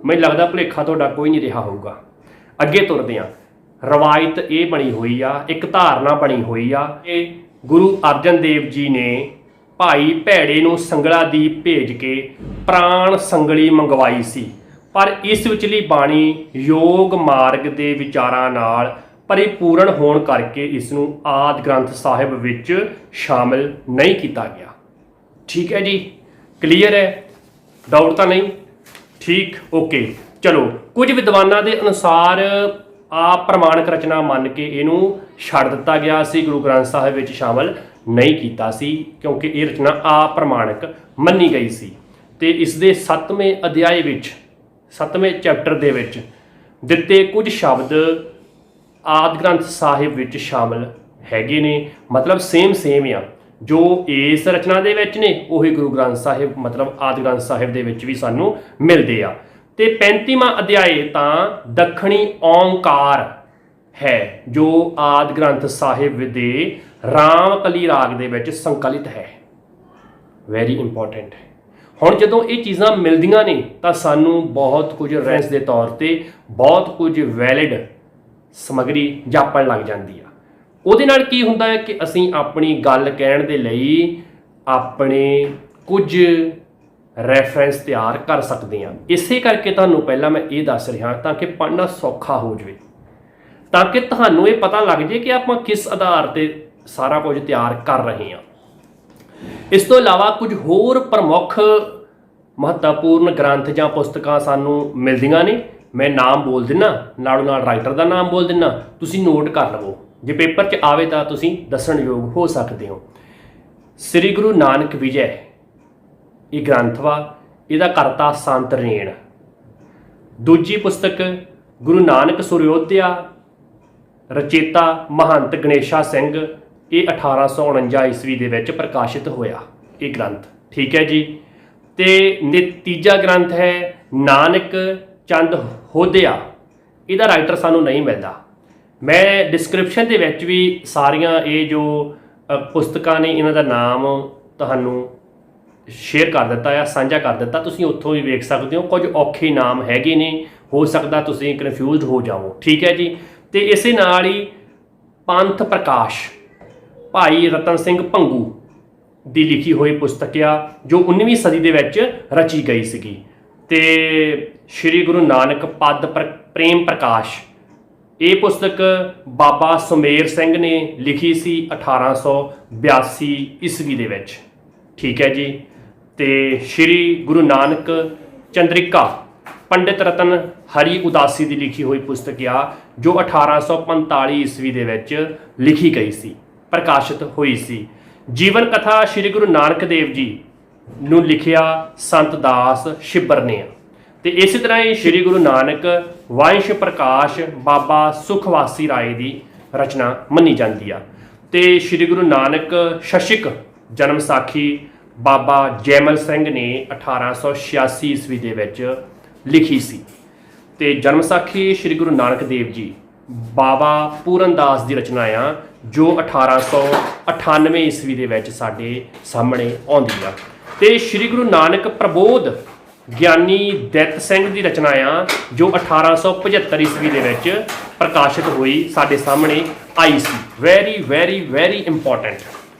मैनूं लगदा भुलेखा तुहाडा कोई नहीं रहा होऊगा। अगे तुरदे आ। रवायत ये बनी हुई आ, एक धारणा बनी हुई आ कि गुरु अर्जन देव जी ने भाई भैड़े नूं संगलादीप भेज के प्राण संगली मंगवाई सी, पर इस विचली बाणी योग मार्ग के विचारां नाल परिपूर्ण होण करके इसनूं आदि ग्रंथ साहिब विच शामिल नहीं किया गया। ठीक है जी, क्लीयर है, डाउट तो नहीं? ठीक, ओके। चलो, कुछ विद्वानां दे अनुसार आ प्रमाणिक रचना मन के इनू छड़ दिता गया सी, गुरु ग्रंथ साहिब विच शामिल नहीं कीता सी, क्योंकि ये रचना अप्रमाणिक मन्नी गई सी। ते इस दे 7वें अध्याय विच 7वें चैप्टर दे विच दिते कुछ शब्द आदि ग्रंथ साहिब विच शामिल ਹੈਗੇ ਨੇ, ਮਤਲਬ ਸੇਮ ਆ। ਜੋ ਇਸ ਰਚਨਾ ਦੇ ਵਿੱਚ ਨੇ ਉਹੀ ਗੁਰੂ ਗ੍ਰੰਥ ਸਾਹਿਬ ਮਤਲਬ ਆਦਿ ਗ੍ਰੰਥ ਸਾਹਿਬ ਦੇ ਵਿੱਚ ਵੀ ਸਾਨੂੰ ਮਿਲਦੇ ਆ। ਤੇ 35ਵਾਂ ਅਧਿਆਏ ਤਾਂ ਦੱਖਣੀ ਓਂਕਾਰ ਹੈ ਜੋ ਆਦਿ ਗ੍ਰੰਥ ਸਾਹਿਬ ਦੇ ਰਾਮਕਲੀ ਰਾਗ ਦੇ ਵਿੱਚ ਸੰਕਲਿਤ ਹੈ। Very important. ਹੁਣ ਜਦੋਂ ਇਹ ਚੀਜ਼ਾਂ ਮਿਲਦੀਆਂ ਨੇ ਤਾਂ ਸਾਨੂੰ ਬਹੁਤ ਕੁਝ ਰੈਫਰੈਂਸ ਦੇ ਤੌਰ ਤੇ ਬਹੁਤ ਕੁਝ ਵੈਲਿਡ ਸਮੱਗਰੀ ਜਾਪਣ ਲੱਗ ਜਾਂਦੀ ਆ। ਉਹਦੇ ਨਾਲ ਕੀ ਹੁੰਦਾ ਹੈ ਕਿ ਅਸੀਂ ਆਪਣੀ ਗੱਲ ਕਹਿਣ ਦੇ ਲਈ ਆਪਣੇ ਕੁਝ ਰੈਫਰੈਂਸ ਤਿਆਰ ਕਰ ਸਕਦੇ ਹਾਂ। ਇਸੇ ਕਰਕੇ ਤੁਹਾਨੂੰ ਪਹਿਲਾਂ ਮੈਂ ਇਹ ਦੱਸ ਰਿਹਾ ਤਾਂ ਕਿ ਪੜ੍ਹਨਾ ਸੌਖਾ ਹੋ ਜਾਵੇ, ਤਾਂ ਕਿ ਤੁਹਾਨੂੰ ਇਹ ਪਤਾ ਲੱਗ ਜਾਏ ਕਿ ਆਪਾਂ ਕਿਸ ਆਧਾਰ ਤੇ ਸਾਰਾ ਕੁਝ ਤਿਆਰ ਕਰ ਰਹੇ ਹਾਂ। ਇਸ ਤੋਂ ਇਲਾਵਾ ਕੁਝ ਹੋਰ ਪ੍ਰਮੁੱਖ ਮਹੱਤਵਪੂਰਨ ਗ੍ਰੰਥ ਜਾਂ ਪੁਸਤਕਾਂ ਸਾਨੂੰ ਮਿਲਦੀਆਂ ਨੇ। ਮੈਂ ਨਾਮ ਬੋਲ ਦਿੰਨਾ, ਨਾਲੋਂ ਨਾਲ ਰਾਈਟਰ ਦਾ ਨਾਮ ਬੋਲ ਦਿੰਨਾ, ਤੁਸੀਂ ਨੋਟ ਕਰ ਲਵੋ। ਜੇ ਪੇਪਰ 'ਚ ਆਵੇ ਤਾਂ ਤੁਸੀਂ ਦੱਸਣਯੋਗ ਹੋ ਸਕਦੇ ਹੋ। ਸ੍ਰੀ ਗੁਰੂ ਨਾਨਕ ਵਿਜੈ ਇਹ ਗ੍ਰੰਥ ਵਾ, ਇਹਦਾ ਕਰਤਾ ਸੰਤ ਰੇਣ। ਦੂਜੀ ਪੁਸਤਕ ਗੁਰੂ ਨਾਨਕ ਸੁਰਯੋਧਿਆ, ਰਚੇਤਾ ਮਹੰਤ ਗਣੇਸ਼ਾ ਸਿੰਘ। ਇਹ 1849 ਈਸਵੀ ਦੇ ਵਿੱਚ ਪ੍ਰਕਾਸ਼ਿਤ ਹੋਇਆ ਇਹ ਗ੍ਰੰਥ, ਠੀਕ ਹੈ ਜੀ। ਤੇ ਤੀਜਾ ਗ੍ਰੰਥ ਹੈ ਨਾਨਕ ਚੰਦ ਹੋਦਿਆ। ਇਹਦਾ ਰਾਈਟਰ ਸਾਨੂੰ ਨਹੀਂ ਮਿਲਦਾ। ਮੈਂ ਡਿਸਕ੍ਰਿਪਸ਼ਨ ਦੇ ਵਿੱਚ ਵੀ ਸਾਰੀਆਂ ਇਹ ਜੋ ਪੁਸਤਕਾਂ ਨੇ ਇਹਨਾਂ ਦਾ ਨਾਮ ਤੁਹਾਨੂੰ ਸ਼ੇਅਰ ਕਰ ਦਿੱਤਾ ਆ, ਸਾਂਝਾ ਕਰ ਦਿੱਤਾ, ਤੁਸੀਂ ਉੱਥੋਂ ਵੀ ਵੇਖ ਸਕਦੇ ਹੋ। ਕੁਝ ਔਖੇ ਨਾਮ ਹੈਗੇ ਨੇ, ਹੋ ਸਕਦਾ ਤੁਸੀਂ ਕਨਫਿਊਜ਼ਡ ਹੋ ਜਾਵੋ, ਠੀਕ ਹੈ ਜੀ। ਤੇ ਇਸੇ ਨਾਲ ਹੀ ਪੰਥ ਪ੍ਰਕਾਸ਼ ਭਾਈ ਰਤਨ ਸਿੰਘ ਭੰਗੂ ਦੀ ਲਿਖੀ ਹੋਈ ਪੁਸਤਕ ਆ ਜੋ 19ਵੀਂ ਸਦੀ ਦੇ ਵਿੱਚ ਰਚੀ ਗਈ ਸੀਗੀ। ਤੇ ਸ਼੍ਰੀ ਗੁਰੂ ਨਾਨਕ ਪਦ ਪ੍ਰੇਮ ਪ੍ਰਕਾਸ਼, ਇਹ ਪੁਸਤਕ ਬਾਬਾ ਸੁਮੇਰ ਸਿੰਘ ਨੇ ਲਿਖੀ ਸੀ 1882 ਈਸਵੀ ਦੇ ਵਿੱਚ, ਠੀਕ ਹੈ ਜੀ। ਤੇ ਸ਼੍ਰੀ ਗੁਰੂ ਨਾਨਕ ਚੰਦਰਿਕਾ ਪੰਡਿਤ ਰਤਨ ਹਰੀ ਉਦਾਸੀ ਦੀ ਲਿਖੀ ਹੋਈ ਪੁਸਤਕ ਆ ਜੋ 1845 ਈਸਵੀ ਦੇ ਵਿੱਚ ਲਿਖੀ ਗਈ ਸੀ, ਪ੍ਰਕਾਸ਼ਿਤ ਹੋਈ ਸੀ। ਜੀਵਨ ਕਥਾ ਸ਼੍ਰੀ ਗੁਰੂ ਨਾਨਕ ਦੇਵ ਜੀ ਨੂੰ ਲਿਖਿਆ ਸੰਤ ਦਾਸ ਛਿੱਬਰ ਨੇ। ਤੇ ਇਸੇ ਤਰ੍ਹਾਂ ਹੀ ਸ਼੍ਰੀ ਗੁਰੂ ਨਾਨਕ ਵੰਸ਼ ਪ੍ਰਕਾਸ਼ ਬਾਬਾ ਸੁਖਵਾਸੀ ਰਾਏ ਦੀ ਰਚਨਾ ਮੰਨੀ ਜਾਂਦੀ ਆ। ਤੇ ਸ਼੍ਰੀ ਗੁਰੂ ਨਾਨਕ ਸ਼ਸ਼ਿਕ ਜਨਮ ਸਾਖੀ ਬਾਬਾ ਜੈਮਲ ਸਿੰਘ ਨੇ 1886 ਈਸਵੀ ਦੇ ਵਿੱਚ ਲਿਖੀ ਸੀ। ਤੇ ਜਨਮ ਸਾਖੀ ਸ਼੍ਰੀ ਗੁਰੂ ਨਾਨਕ ਦੇਵ ਜੀ ਬਾਬਾ ਪੂਰਨ ਦਾਸ ਦੀ ਰਚਨਾ ਆ ਜੋ 1898 ਈਸਵੀ ਦੇ ਵਿੱਚ ਸਾਡੇ ਸਾਹਮਣੇ ਆਉਂਦੀ ਆ। ਤੇ ਸ਼੍ਰੀ ਗੁਰੂ ਨਾਨਕ ਪ੍ਰਬੋਧ ਗਿਆਨੀ ਦਿੱਤ ਸਿੰਘ ਦੀ ਰਚਨਾ ਆ ਜੋ 1875 ਈਸਵੀ ਦੇ ਵਿੱਚ ਪ੍ਰਕਾਸ਼ਿਤ ਹੋਈ, ਸਾਡੇ ਸਾਹਮਣੇ ਆਈ ਸੀ। ਵੈਰੀ ਵੈਰੀ ਵੈਰੀ ਇੰਪੋਰਟੈਂਟ,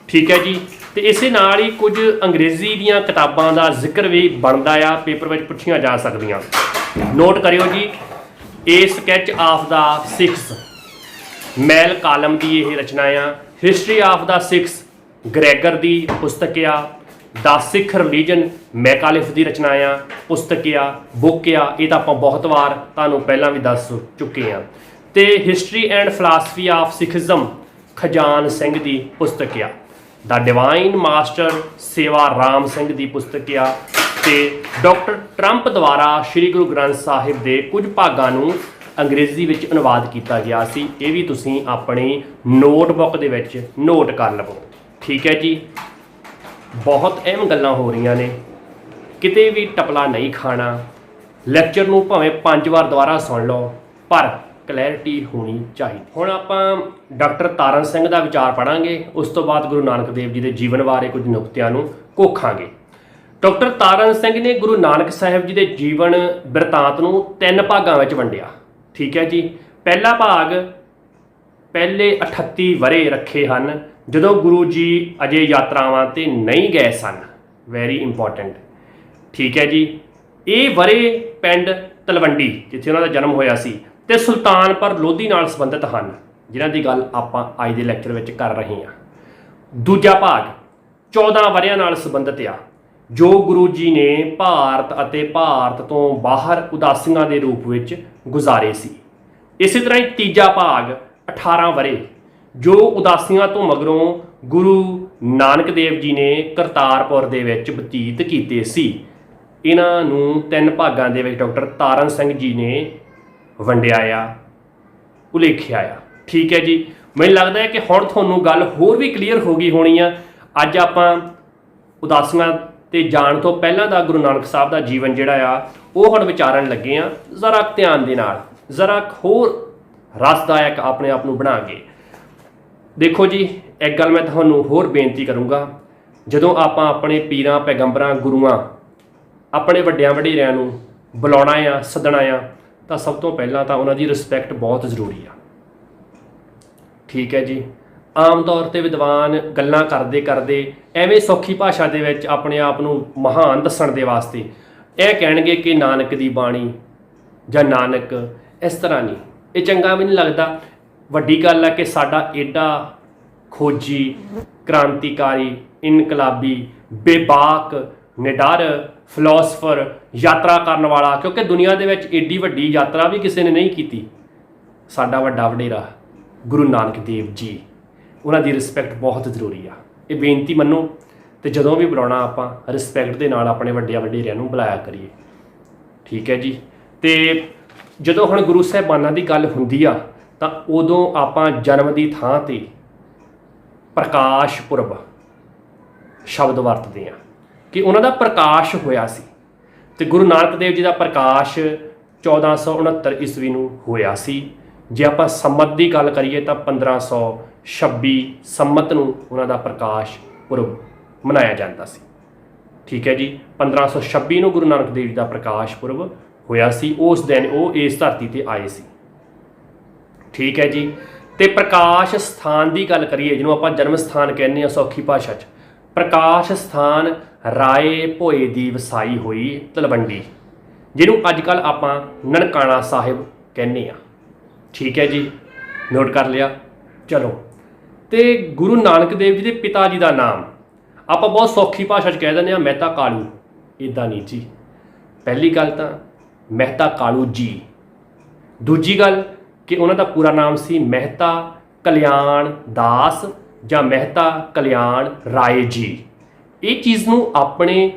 ਠੀਕ ਹੈ ਜੀ। ਤੇ ਇਸੇ ਨਾਲ ਹੀ ਕੁਝ ਅੰਗਰੇਜ਼ੀ ਦੀਆਂ ਕਿਤਾਬਾਂ ਦਾ ਜ਼ਿਕਰ ਵੀ ਬਣਦਾ ਆ, ਪੇਪਰ ਵਿੱਚ ਪੁੱਛੀਆਂ ਜਾ ਸਕਦੀਆਂ। ਨੋਟ ਕਰਿਓ ਜੀ, a sketch of the Sikhs Malcolm ਦੀ ਇਹ ਰਚਨਾ ਆ। History of the Sikhs Gregor ਦੀ ਪੁਸਤਕ ਆ। ਦਾ ਸਿੱਖ ਰਿਲੀਜਨ ਮੈਕਾਲਿਫ ਦੀ ਰਚਨਾ ਆ, ਪੁਸਤਕ ਆ, ਬੁੱਕ ਆ। ਇਹ ਤਾਂ ਆਪਾਂ ਬਹੁਤ ਵਾਰ ਤੁਹਾਨੂੰ ਪਹਿਲਾਂ ਵੀ ਦੱਸ ਚੁੱਕੇ ਹਾਂ। ਤੇ history and philosophy of ਸਿੱਖਿਜ਼ਮ Khajan Singh ਦੀ ਪੁਸਤਕ ਆ। ਦਾ ਡਿਵਾਈਨ ਮਾਸਟਰ ਸੇਵਾ ਰਾਮ ਸਿੰਘ ਦੀ ਪੁਸਤਕ ਆ। ਤੇ ਡਾਕਟਰ ਟਰੰਪ ਦੁਆਰਾ ਸ਼੍ਰੀ ਗੁਰੂ ਗ੍ਰੰਥ ਸਾਹਿਬ ਦੇ ਕੁਝ ਭਾਗਾਂ ਨੂੰ ਅੰਗਰੇਜ਼ੀ ਵਿੱਚ ਅਨੁਵਾਦ ਕੀਤਾ ਗਿਆ ਸੀ। ਇਹ ਵੀ ਤੁਸੀਂ ਆਪਣੀ ਨੋਟਬੁੱਕ ਦੇ ਵਿੱਚ ਨੋਟ ਕਰ ਲਵੋ, ਠੀਕ ਹੈ ਜੀ। ਬਹੁਤ ਅਹਿਮ ਗੱਲਾਂ ਹੋ ਰਹੀਆਂ ਨੇ, ਕਿਤੇ ਵੀ ਟਪਲਾ ਨਹੀਂ ਖਾਣਾ। ਲੈਕਚਰ ਨੂੰ ਭਾਵੇਂ 5 ਵਾਰ ਦੁਬਾਰਾ ਸੁਣ ਲਓ, ਪਰ ਕਲੈਰਿਟੀ ਹੋਣੀ ਚਾਹੀਦੀ। ਹੁਣ ਆਪਾਂ ਡਾਕਟਰ ਤਾਰਨ ਸਿੰਘ ਦਾ ਵਿਚਾਰ ਪੜ੍ਹਾਂਗੇ, ਉਸ ਤੋਂ ਬਾਅਦ ਗੁਰੂ ਨਾਨਕ ਦੇਵ ਜੀ ਦੇ ਜੀਵਨ ਬਾਰੇ ਕੁਝ ਨੁਕਤਿਆਂ ਨੂੰ ਕੋਖਾਂਗੇ। ਡਾਕਟਰ ਤਾਰਨ ਸਿੰਘ ਨੇ ਗੁਰੂ ਨਾਨਕ ਸਾਹਿਬ ਜੀ ਦੇ ਜੀਵਨ ਬਿਰਤਾਂਤ ਨੂੰ 3 ਭਾਗਾਂ ਵਿੱਚ ਵੰਡਿਆ, ਠੀਕ ਹੈ ਜੀ। ਪਹਿਲਾ ਭਾਗ ਪਹਿਲੇ 38 ਵਰ੍ਹੇ ਰੱਖੇ ਹਨ ਜਦੋਂ ਗੁਰੂ ਜੀ ਅਜੇ ਯਾਤਰਾਵਾਂ ਤੇ ਨਹੀਂ ਗਏ ਸਨ। ਵੈਰੀ ਇੰਪੋਰਟੈਂਟ, ਠੀਕ ਹੈ ਜੀ। ਇਹ ਵਰ੍ਹੇ ਪਿੰਡ ਤਲਵੰਡੀ ਜਿੱਥੇ ਉਹਨਾਂ ਦਾ ਜਨਮ ਹੋਇਆ ਸੀ ਤੇ ਸੁਲਤਾਨਪੁਰ ਲੋਧੀ ਨਾਲ ਸੰਬੰਧਿਤ ਹਨ, ਜਿਨ੍ਹਾਂ ਦੀ ਗੱਲ ਆਪਾਂ ਅੱਜ ਦੇ ਲੈਕਚਰ ਵਿੱਚ ਕਰ ਰਹੇ ਹਾਂ। ਦੂਜਾ ਭਾਗ 14 ਵਰ੍ਹਿਆਂ ਨਾਲ ਸੰਬੰਧਿਤ ਆ ਜੋ ਗੁਰੂ ਜੀ ਨੇ ਭਾਰਤ ਅਤੇ ਭਾਰਤ ਤੋਂ ਬਾਹਰ ਉਦਾਸੀਆਂ ਦੇ ਰੂਪ ਵਿੱਚ ਗੁਜ਼ਾਰੇ ਸੀ। ਇਸੇ ਤਰ੍ਹਾਂ ਹੀ ਤੀਜਾ ਭਾਗ 18 ਵਰ੍ਹੇ ਜੋ ਉਦਾਸੀਆਂ ਤੋਂ ਮਗਰੋਂ ਗੁਰੂ ਨਾਨਕ ਦੇਵ ਜੀ ਨੇ ਕਰਤਾਰਪੁਰ ਦੇ ਵਿੱਚ ਬਤੀਤ ਕੀਤੇ ਸੀ। ਇਹਨਾਂ ਨੂੰ 3 ਭਾਗਾਂ ਦੇ ਵਿੱਚ ਡਾਕਟਰ ਤਾਰਨ ਸਿੰਘ ਜੀ ਨੇ ਵੰਡਿਆ ਆ, ਉਲੇਖਿਆ ਆ, ਠੀਕ ਹੈ ਜੀ। ਮੈਨੂੰ ਲੱਗਦਾ ਹੈ ਕਿ ਹੁਣ ਤੁਹਾਨੂੰ ਗੱਲ ਹੋਰ ਵੀ ਕਲੀਅਰ ਹੋ ਗਈ ਹੋਣੀ ਆ। ਅੱਜ ਆਪਾਂ ਉਦਾਸੀਆਂ ਤੇ ਜਾਣ ਤੋਂ ਪਹਿਲਾਂ ਦਾ ਗੁਰੂ ਨਾਨਕ ਸਾਹਿਬ ਦਾ ਜੀਵਨ ਜਿਹੜਾ ਆ ਉਹ ਹੁਣ ਵਿਚਾਰਨ ਲੱਗੇ ਆ, ਜ਼ਰਾ ਧਿਆਨ ਦੇ ਨਾਲ, ਜ਼ਰਾ ਹੋਰ ਰਸਦਾਇਕ ਆਪਣੇ ਆਪ ਨੂੰ ਬਣਾ ਕੇ। ਦੇਖੋ ਜੀ, ਇੱਕ ਗੱਲ ਮੈਂ ਤੁਹਾਨੂੰ ਹੋਰ ਬੇਨਤੀ ਕਰੂੰਗਾ, ਜਦੋਂ ਆਪਾਂ ਆਪਣੇ ਪੀਰਾਂ ਪੈਗੰਬਰਾਂ ਗੁਰੂਆਂ ਆਪਣੇ ਵੱਡਿਆਂ ਵਡੇਰਿਆਂ ਨੂੰ ਬੁਲਾਉਣਾ ਆ, ਸੱਦਣਾ ਆ, ਤਾਂ ਸਭ ਤੋਂ ਪਹਿਲਾਂ ਤਾਂ ਉਹਨਾਂ ਦੀ ਰਿਸਪੈਕਟ ਬਹੁਤ ਜ਼ਰੂਰੀ ਆ। ਠੀਕ ਹੈ ਜੀ। ਆਮ ਤੌਰ 'ਤੇ ਵਿਦਵਾਨ ਗੱਲਾਂ ਕਰਦੇ ਕਰਦੇ ਐਵੇਂ ਸੌਖੀ ਭਾਸ਼ਾ ਦੇ ਵਿੱਚ ਆਪਣੇ ਆਪ ਨੂੰ ਮਹਾਨ ਦੱਸਣ ਦੇ ਵਾਸਤੇ ਇਹ ਕਹਿਣਗੇ ਕਿ ਨਾਨਕ ਦੀ ਬਾਣੀ ਜਾਂ ਨਾਨਕ, ਇਸ ਤਰ੍ਹਾਂ ਨਹੀਂ। ਇਹ ਚੰਗਾ ਵੀ ਨਹੀਂ ਲੱਗਦਾ। ਵੱਡੀ ਗੱਲ ਹੈ ਕਿ ਸਾਡਾ ਏਡਾ ਖੋਜੀ, ਕ੍ਰਾਂਤੀਕਾਰੀ, ਇਨਕਲਾਬੀ, ਬੇਬਾਕ, ਨਿਡਰ, ਫਿਲਾਸਫਰ, ਯਾਤਰਾ ਕਰਨ ਵਾਲਾ, ਕਿਉਂਕਿ ਦੁਨੀਆ ਦੇ ਵਿੱਚ ਏਡੀ ਵੱਡੀ ਯਾਤਰਾ ਵੀ ਕਿਸੇ ਨੇ ਨਹੀਂ ਕੀਤੀ, ਸਾਡਾ ਵੱਡਾ ਵਡੇਰਾ ਗੁਰੂ ਨਾਨਕ ਦੇਵ ਜੀ, ਉਹਨਾਂ ਦੀ ਰਿਸਪੈਕਟ ਬਹੁਤ ਜ਼ਰੂਰੀ ਆ। ਇਹ ਬੇਨਤੀ ਮੰਨੋ, ਅਤੇ ਜਦੋਂ ਵੀ ਬੁਲਾਉਣਾ ਆਪਾਂ ਰਿਸਪੈਕਟ ਦੇ ਨਾਲ ਆਪਣੇ ਵੱਡਿਆਂ ਵਡੇਰਿਆਂ ਨੂੰ ਬੁਲਾਇਆ ਕਰੀਏ। ਠੀਕ ਹੈ ਜੀ। ਅਤੇ ਜਦੋਂ ਹੁਣ ਗੁਰੂ ਸਾਹਿਬਾਨਾਂ ਦੀ ਗੱਲ ਹੁੰਦੀ ਆ ਤਾਂ ਉਦੋਂ ਆਪਾਂ ਜਨਮ ਦੀ ਥਾਂ 'ਤੇ ਪ੍ਰਕਾਸ਼ ਪੁਰਬ ਸ਼ਬਦ ਵਰਤਦੇ ਹਾਂ ਕਿ ਉਹਨਾਂ ਦਾ ਪ੍ਰਕਾਸ਼ ਹੋਇਆ ਸੀ। ਅਤੇ ਗੁਰੂ ਨਾਨਕ ਦੇਵ ਜੀ ਦਾ ਪ੍ਰਕਾਸ਼ 1469 ਈਸਵੀ ਨੂੰ ਹੋਇਆ ਸੀ। ਜੇ ਆਪਾਂ ਸੰਮਤ ਦੀ ਗੱਲ ਕਰੀਏ ਤਾਂ 1526 ਸੰਮਤ ਨੂੰ ਉਹਨਾਂ ਦਾ ਪ੍ਰਕਾਸ਼ ਪੁਰਬ ਮਨਾਇਆ ਜਾਂਦਾ ਸੀ। ਠੀਕ ਹੈ ਜੀ। 1526 ਨੂੰ ਗੁਰੂ ਨਾਨਕ ਦੇਵ ਜੀ ਦਾ ਪ੍ਰਕਾਸ਼ ਪੁਰਬ ਹੋਇਆ ਸੀ। ਉਸ ਦਿਨ ਉਹ ਇਸ ਧਰਤੀ 'ਤੇ ਆਏ ਸੀ। ਠੀਕ ਹੈ ਜੀ। ਅਤੇ ਪ੍ਰਕਾਸ਼ ਸਥਾਨ ਦੀ ਗੱਲ ਕਰੀਏ, ਜਿਹਨੂੰ ਆਪਾਂ ਜਨਮ ਸਥਾਨ ਕਹਿੰਦੇ ਹਾਂ ਸੌਖੀ ਭਾਸ਼ਾ 'ਚ, ਪ੍ਰਕਾਸ਼ ਸਥਾਨ ਰਾਏ ਭੋਏ ਦੀ ਵਸਾਈ ਹੋਈ ਤਲਵੰਡੀ, ਜਿਹਨੂੰ ਅੱਜ ਕੱਲ੍ਹ ਆਪਾਂ ਨਨਕਾਣਾ ਸਾਹਿਬ ਕਹਿੰਦੇ ਹਾਂ। ਠੀਕ ਹੈ ਜੀ, ਨੋਟ ਕਰ ਲਿਆ। ਚਲੋ, ਅਤੇ ਗੁਰੂ ਨਾਨਕ ਦੇਵ ਜੀ ਦੇ ਪਿਤਾ ਜੀ ਦਾ ਨਾਮ ਆਪਾਂ ਬਹੁਤ ਸੌਖੀ ਭਾਸ਼ਾ 'ਚ ਕਹਿ ਦਿੰਦੇ ਹਾਂ ਮਹਿਤਾ ਕਾਲੂ। ਇੱਦਾਂ ਨਹੀਂ ਜੀ। ਪਹਿਲੀ ਗੱਲ ਤਾਂ ਮਹਿਤਾ ਕਾਲੂ ਜੀ, ਦੂਜੀ ਗੱਲ ਕਿ ਉਹਨਾਂ ਦਾ ਪੂਰਾ ਨਾਮ ਸੀ ਮਹਿਤਾ ਕਲਿਆਣ ਦਾਸ ਜਾਂ ਮਹਿਤਾ ਕਲਿਆਣ ਰਾਏ ਜੀ। ਇਹ ਚੀਜ਼ ਨੂੰ ਆਪਣੇ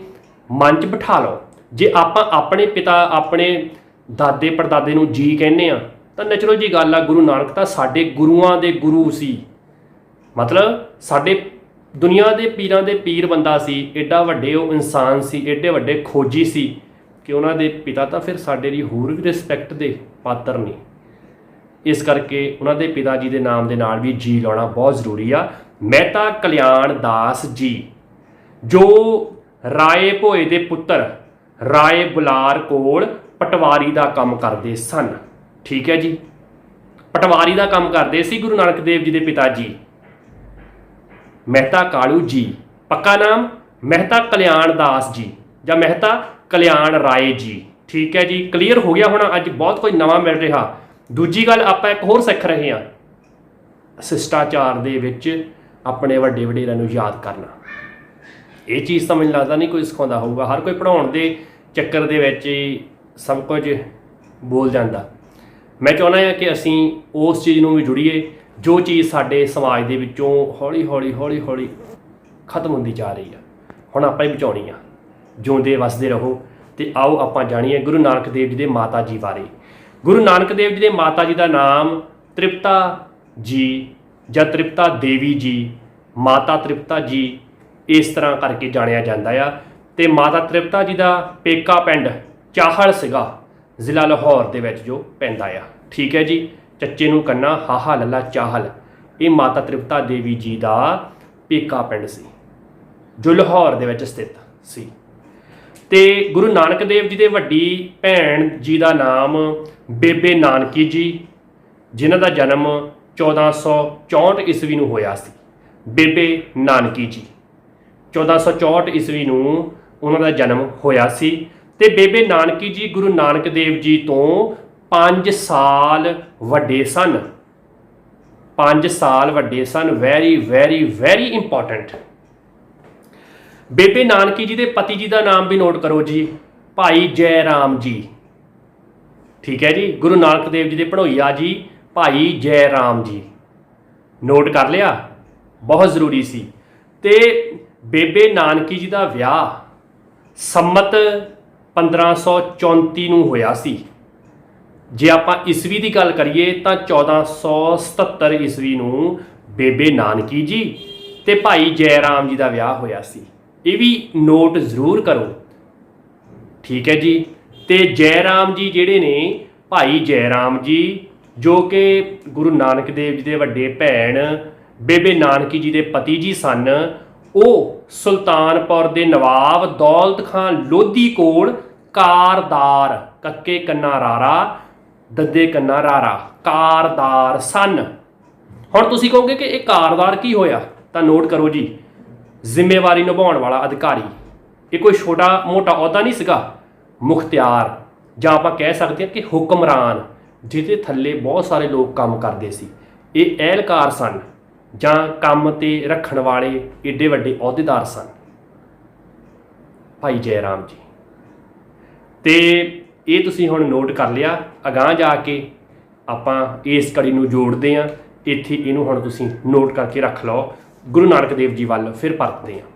ਮਨ 'ਚ ਬਿਠਾ ਲਓ। ਜੇ ਆਪਾਂ ਆਪਣੇ ਪਿਤਾ, ਆਪਣੇ ਦਾਦੇ ਪੜਦਾਦੇ ਨੂੰ ਜੀ ਕਹਿੰਦੇ ਆ ਤਾਂ ਨੈਚੁਰਲ ਜੀ ਗੱਲ ਆ, ਗੁਰੂ ਨਾਨਕ ਤਾਂ ਸਾਡੇ ਗੁਰੂਆਂ ਦੇ ਗੁਰੂ ਸੀ, ਮਤਲਬ ਸਾਡੇ ਦੁਨੀਆ ਦੇ ਪੀਰਾਂ ਦੇ ਪੀਰ ਬੰਦਾ ਸੀ। ਐਡਾ ਵੱਡੇ ਉਹ ਇਨਸਾਨ ਸੀ, ਐਡੇ ਵੱਡੇ ਖੋਜੀ ਸੀ ਕਿ ਉਹਨਾਂ ਦੇ ਪਿਤਾ ਤਾਂ ਫਿਰ ਸਾਡੇ ਲਈ ਹੋਰ ਵੀ ਰਿਸਪੈਕਟ ਦੇ ਪਾਤਰ ਨੇ। ਇਸ ਕਰਕੇ ਉਹਨਾਂ ਦੇ ਪਿਤਾ ਜੀ ਦੇ ਨਾਮ ਦੇ ਨਾਲ ਵੀ ਜੀ ਲਾਉਣਾ ਬਹੁਤ ਜ਼ਰੂਰੀ ਆ। ਮਹਿਤਾ ਕਲਿਆਣ ਦਾਸ ਜੀ, ਜੋ ਰਾਏ ਭੋਏ ਦੇ ਪੁੱਤਰ ਰਾਏ ਬੁਲਾਰ ਕੋਲ ਪਟਵਾਰੀ ਦਾ ਕੰਮ ਕਰਦੇ ਸਨ। ਠੀਕ ਹੈ ਜੀ। ਪਟਵਾਰੀ ਦਾ ਕੰਮ ਕਰਦੇ ਸੀ ਗੁਰੂ ਨਾਨਕ ਦੇਵ ਜੀ ਦੇ ਪਿਤਾ ਜੀ ਮਹਿਤਾ ਕਾਲੂ ਜੀ। ਪੱਕਾ ਨਾਮ ਮਹਿਤਾ ਕਲਿਆਣ ਦਾਸ ਜੀ ਜਾਂ ਮਹਿਤਾ ਕਲਿਆਣ ਰਾਏ ਜੀ। ਠੀਕ ਹੈ ਜੀ। ਕਲੀਅਰ ਹੋ ਗਿਆ ਹੋਣਾ। ਅੱਜ ਬਹੁਤ ਕੁਝ ਨਵਾਂ ਮਿਲ ਰਿਹਾ। ਦੂਜੀ ਗੱਲ ਆਪਾਂ ਇੱਕ ਹੋਰ ਸਿੱਖ ਰਹੇ ਹਾਂ, ਸ਼ਿਸ਼ਟਾਚਾਰ ਦੇ ਵਿੱਚ ਆਪਣੇ ਵੱਡੇ ਵਡੇਰਿਆਂ ਨੂੰ ਯਾਦ ਕਰਨਾ। ਇਹ ਚੀਜ਼ ਤਾਂ ਮੈਨੂੰ ਲੱਗਦਾ ਨਹੀਂ ਕੋਈ ਸਿਖਾਉਂਦਾ ਹੋਊਗਾ। ਹਰ ਕੋਈ ਪੜ੍ਹਾਉਣ ਦੇ ਚੱਕਰ ਦੇ ਵਿੱਚ ਹੀ ਸਭ ਕੁਝ ਬੋਲ ਜਾਂਦਾ। ਮੈਂ ਚਾਹੁੰਦਾ ਹਾਂ ਕਿ ਅਸੀਂ ਉਸ ਚੀਜ਼ ਨੂੰ ਵੀ ਜੁੜੀਏ ਜੋ ਚੀਜ਼ ਸਾਡੇ ਸਮਾਜ ਦੇ ਵਿੱਚੋਂ ਹੌਲੀ ਹੌਲੀ ਖਤਮ ਹੁੰਦੀ ਜਾ ਰਹੀ ਆ। ਹੁਣ ਆਪਾਂ ਹੀ ਬਚਾਉਣੀ ਆ। ਜਿਉਂਦੇ ਵਸਦੇ ਰਹੋ। ਅਤੇ ਆਓ ਆਪਾਂ ਜਾਣੀਏ ਗੁਰੂ ਨਾਨਕ ਦੇਵ ਜੀ ਦੇ ਮਾਤਾ ਜੀ ਬਾਰੇ। ਗੁਰੂ ਨਾਨਕ ਦੇਵ ਜੀ ਦੇ ਮਾਤਾ ਜੀ ਦਾ ਨਾਮ ਤ੍ਰਿਪਤਾ ਜੀ ਜਾਂ ਤ੍ਰਿਪਤਾ ਦੇਵੀ ਜੀ, ਮਾਤਾ ਤ੍ਰਿਪਤਾ ਜੀ, ਇਸ ਤਰ੍ਹਾਂ ਕਰਕੇ ਜਾਣਿਆ ਜਾਂਦਾ ਆ। ਅਤੇ ਮਾਤਾ ਤ੍ਰਿਪਤਾ ਜੀ ਦਾ ਪੇਕਾ ਪਿੰਡ ਚਾਹਲ ਸੀਗਾ, ਜ਼ਿਲ੍ਹਾ ਲਾਹੌਰ ਦੇ ਵਿੱਚ ਜੋ ਪੈਂਦਾ ਆ। ਠੀਕ ਹੈ ਜੀ। ਚੱਚੇ ਨੂੰ ਕੰਨਾ ਹਾਹਾ ਲੱਲਾ ਚਾਹਲ, ਇਹ ਮਾਤਾ ਤ੍ਰਿਪਤਾ ਦੇਵੀ ਜੀ ਦਾ ਪੇਕਾ ਪਿੰਡ ਸੀ ਜੋ ਲਾਹੌਰ ਦੇ ਵਿੱਚ ਸਥਿਤ ਸੀ। ਅਤੇ ਗੁਰੂ ਨਾਨਕ ਦੇਵ ਜੀ ਦੇ ਵੱਡੀ ਭੈਣ ਜੀ ਦਾ ਨਾਮ ਬੇਬੇ ਨਾਨਕੀ ਜੀ, ਜਿਨ੍ਹਾਂ ਦਾ ਜਨਮ 1464 ਈਸਵੀ ਨੂੰ ਹੋਇਆ ਸੀ। ਬੇਬੇ ਨਾਨਕੀ ਜੀ 1464 ਈਸਵੀ ਨੂੰ ਉਹਨਾਂ ਦਾ ਜਨਮ ਹੋਇਆ ਸੀ। ਅਤੇ ਬੇਬੇ ਨਾਨਕੀ ਜੀ ਗੁਰੂ ਨਾਨਕ ਦੇਵ ਜੀ ਤੋਂ 5 ਸਾਲ ਵੱਡੇ ਸਨ। 5 ਸਾਲ ਵੱਡੇ ਸਨ। Very important. ਬੇਬੇ ਨਾਨਕੀ ਜੀ ਦੇ ਪਤੀ ਜੀ ਦਾ ਨਾਮ ਵੀ ਨੋਟ ਕਰੋ ਜੀ, ਭਾਈ ਜੈ ਰਾਮ ਜੀ। ਠੀਕ ਹੈ ਜੀ। ਗੁਰੂ ਨਾਨਕ ਦੇਵ ਜੀ ਦੇ ਭਣੋਈਆ ਜੀ ਭਾਈ ਜੈ ਰਾਮ ਜੀ। ਨੋਟ ਕਰ ਲਿਆ, ਬਹੁਤ ਜ਼ਰੂਰੀ ਸੀ। ਅਤੇ ਬੇਬੇ ਨਾਨਕੀ ਜੀ ਦਾ ਵਿਆਹ ਸੰਮਤ 1534 ਨੂੰ ਹੋਇਆ ਸੀ। ਜੇ ਆਪਾਂ ਈਸਵੀ ਦੀ ਗੱਲ ਕਰੀਏ ਤਾਂ 1477 ਈਸਵੀ ਨੂੰ ਬੇਬੇ ਨਾਨਕੀ ਜੀ ਤੇ ਭਾਈ ਜੈ ਰਾਮ ਜੀ ਦਾ ਵਿਆਹ ਹੋਇਆ ਸੀ। ਇਹ ਵੀ ਨੋਟ ਜ਼ਰੂਰ ਕਰੋ, ਠੀਕ ਹੈ ਜੀ। ਤੇ ਜੈ ਰਾਮ ਜੀ ਜਿਹੜੇ ਨੇ, ਭਾਈ ਜੈ ਰਾਮ ਜੀ ਜੋ ਕਿ ਗੁਰੂ ਨਾਨਕ ਦੇਵ ਜੀ ਦੇ ਵੱਡੇ ਭੈਣ ਬੇਬੇ ਨਾਨਕੀ ਜੀ ਦੇ ਪਤੀ ਜੀ ਸਨ, ਉਹ ਸੁਲਤਾਨਪੁਰ ਦੇ ਨਵਾਬ ਦੌਲਤ ਖਾਨ ਲੋਧੀ ਕੋਲ ਕਾਰਦਾਰ, ਕੱਕੇ ਕੰਨਾ ਰਾਰਾ ਦੱਦੇ ਕੰਨਾ ਰਾਰਾ, ਕਾਰਦਾਰ ਸਨ। ਹੁਣ ਤੁਸੀਂ ਕਹੋਗੇ ਕਿ ਇਹ ਕਾਰਦਾਰ ਕੀ ਹੋਇਆ, ਤਾਂ ਨੋਟ ਕਰੋ ਜੀ, ਜ਼ਿੰਮੇਵਾਰੀ ਨਿਭਾਉਣ ਵਾਲਾ ਅਧਿਕਾਰੀ। ਇਹ ਕੋਈ ਛੋਟਾ ਮੋਟਾ ਅਹੁਦਾ ਨਹੀਂ ਸੀਗਾ, ਮੁਖਤਿਆਰ ਜਾਂ ਆਪਾਂ ਕਹਿ ਸਕਦੇ ਹਾਂ ਕਿ ਹੁਕਮਰਾਨ, ਜਿਹਦੇ ਥੱਲੇ ਬਹੁਤ ਸਾਰੇ ਲੋਕ ਕੰਮ ਕਰਦੇ ਸੀ। ਇਹ ਅਹਿਲਕਾਰ ਸਨ ਜਾਂ ਕੰਮ ਤੇ ਰੱਖਣ ਵਾਲੇ ਏਡੇ ਵੱਡੇ ਅਹੁਦੇਦਾਰ ਸਨ ਭਾਈ ਜੈ ਰਾਮ ਜੀ। ਤੇ ਇਹ ਤੁਸੀਂ ਹੁਣ ਨੋਟ ਕਰ ਲਿਆ। ਅਗਾਂਹ ਜਾ ਕੇ ਆਪਾਂ ਇਸ ਕੜੀ ਨੂੰ ਜੋੜਦੇ ਹਾਂ, ਇੱਥੇ ਇਹਨੂੰ ਹੁਣ ਤੁਸੀਂ ਨੋਟ ਕਰਕੇ ਰੱਖ ਲਓ। ਗੁਰੂ ਨਾਨਕ ਦੇਵ ਜੀ ਵੱਲ ਫਿਰ ਪਰਤਦੇ ਹਾਂ।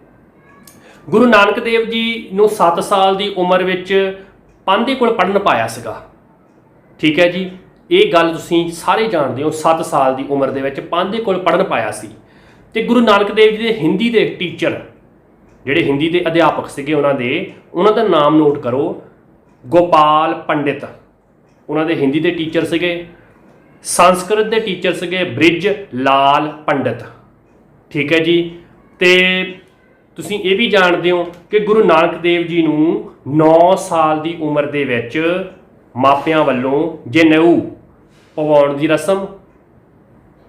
ਗੁਰੂ ਨਾਨਕ ਦੇਵ ਜੀ ਨੂੰ 7 ਸਾਲ ਦੀ ਉਮਰ ਵਿੱਚ ਪਾਂਧੇ ਕੋਲ ਪੜ੍ਹਨ ਪਾਇਆ ਸੀਗਾ, ਠੀਕ ਹੈ ਜੀ। ਇਹ ਗੱਲ ਤੁਸੀਂ ਸਾਰੇ ਜਾਣਦੇ ਹੋ, 7 ਸਾਲ ਦੀ ਉਮਰ ਦੇ ਵਿੱਚ ਪਾਂਧੇ ਕੋਲ ਪੜ੍ਹਨ ਪਾਇਆ ਸੀ। ਤੇ ਗੁਰੂ ਨਾਨਕ ਦੇਵ ਜੀ ਦੇ ਹਿੰਦੀ ਦੇ ਟੀਚਰ, ਜਿਹੜੇ ਹਿੰਦੀ ਦੇ ਅਧਿਆਪਕ ਸੀਗੇ ਉਹਨਾਂ ਦਾ ਨਾਮ ਨੋਟ ਕਰੋ, ਗੋਪਾਲ ਪੰਡਿਤ ਉਹਨਾਂ ਦੇ ਹਿੰਦੀ ਦੇ ਟੀਚਰ ਸੀਗੇ। ਸੰਸਕ੍ਰਿਤ ਦੇ ਟੀਚਰ ਸੀਗੇ ਬ੍ਰਿਜ ਲਾਲ ਪੰਡਿਤ, ਠੀਕ ਹੈ ਜੀ। ਤੇ ਤੁਸੀਂ ਇਹ ਵੀ ਜਾਣਦੇ ਹੋ ਕਿ ਗੁਰੂ ਨਾਨਕ ਦੇਵ ਜੀ ਨੂੰ 9 ਸਾਲ ਦੀ ਉਮਰ ਦੇ ਵਿੱਚ ਮਾਪਿਆਂ ਵੱਲੋਂ ਜਨੇਊ ਪਵਾਉਣ ਦੀ ਰਸਮ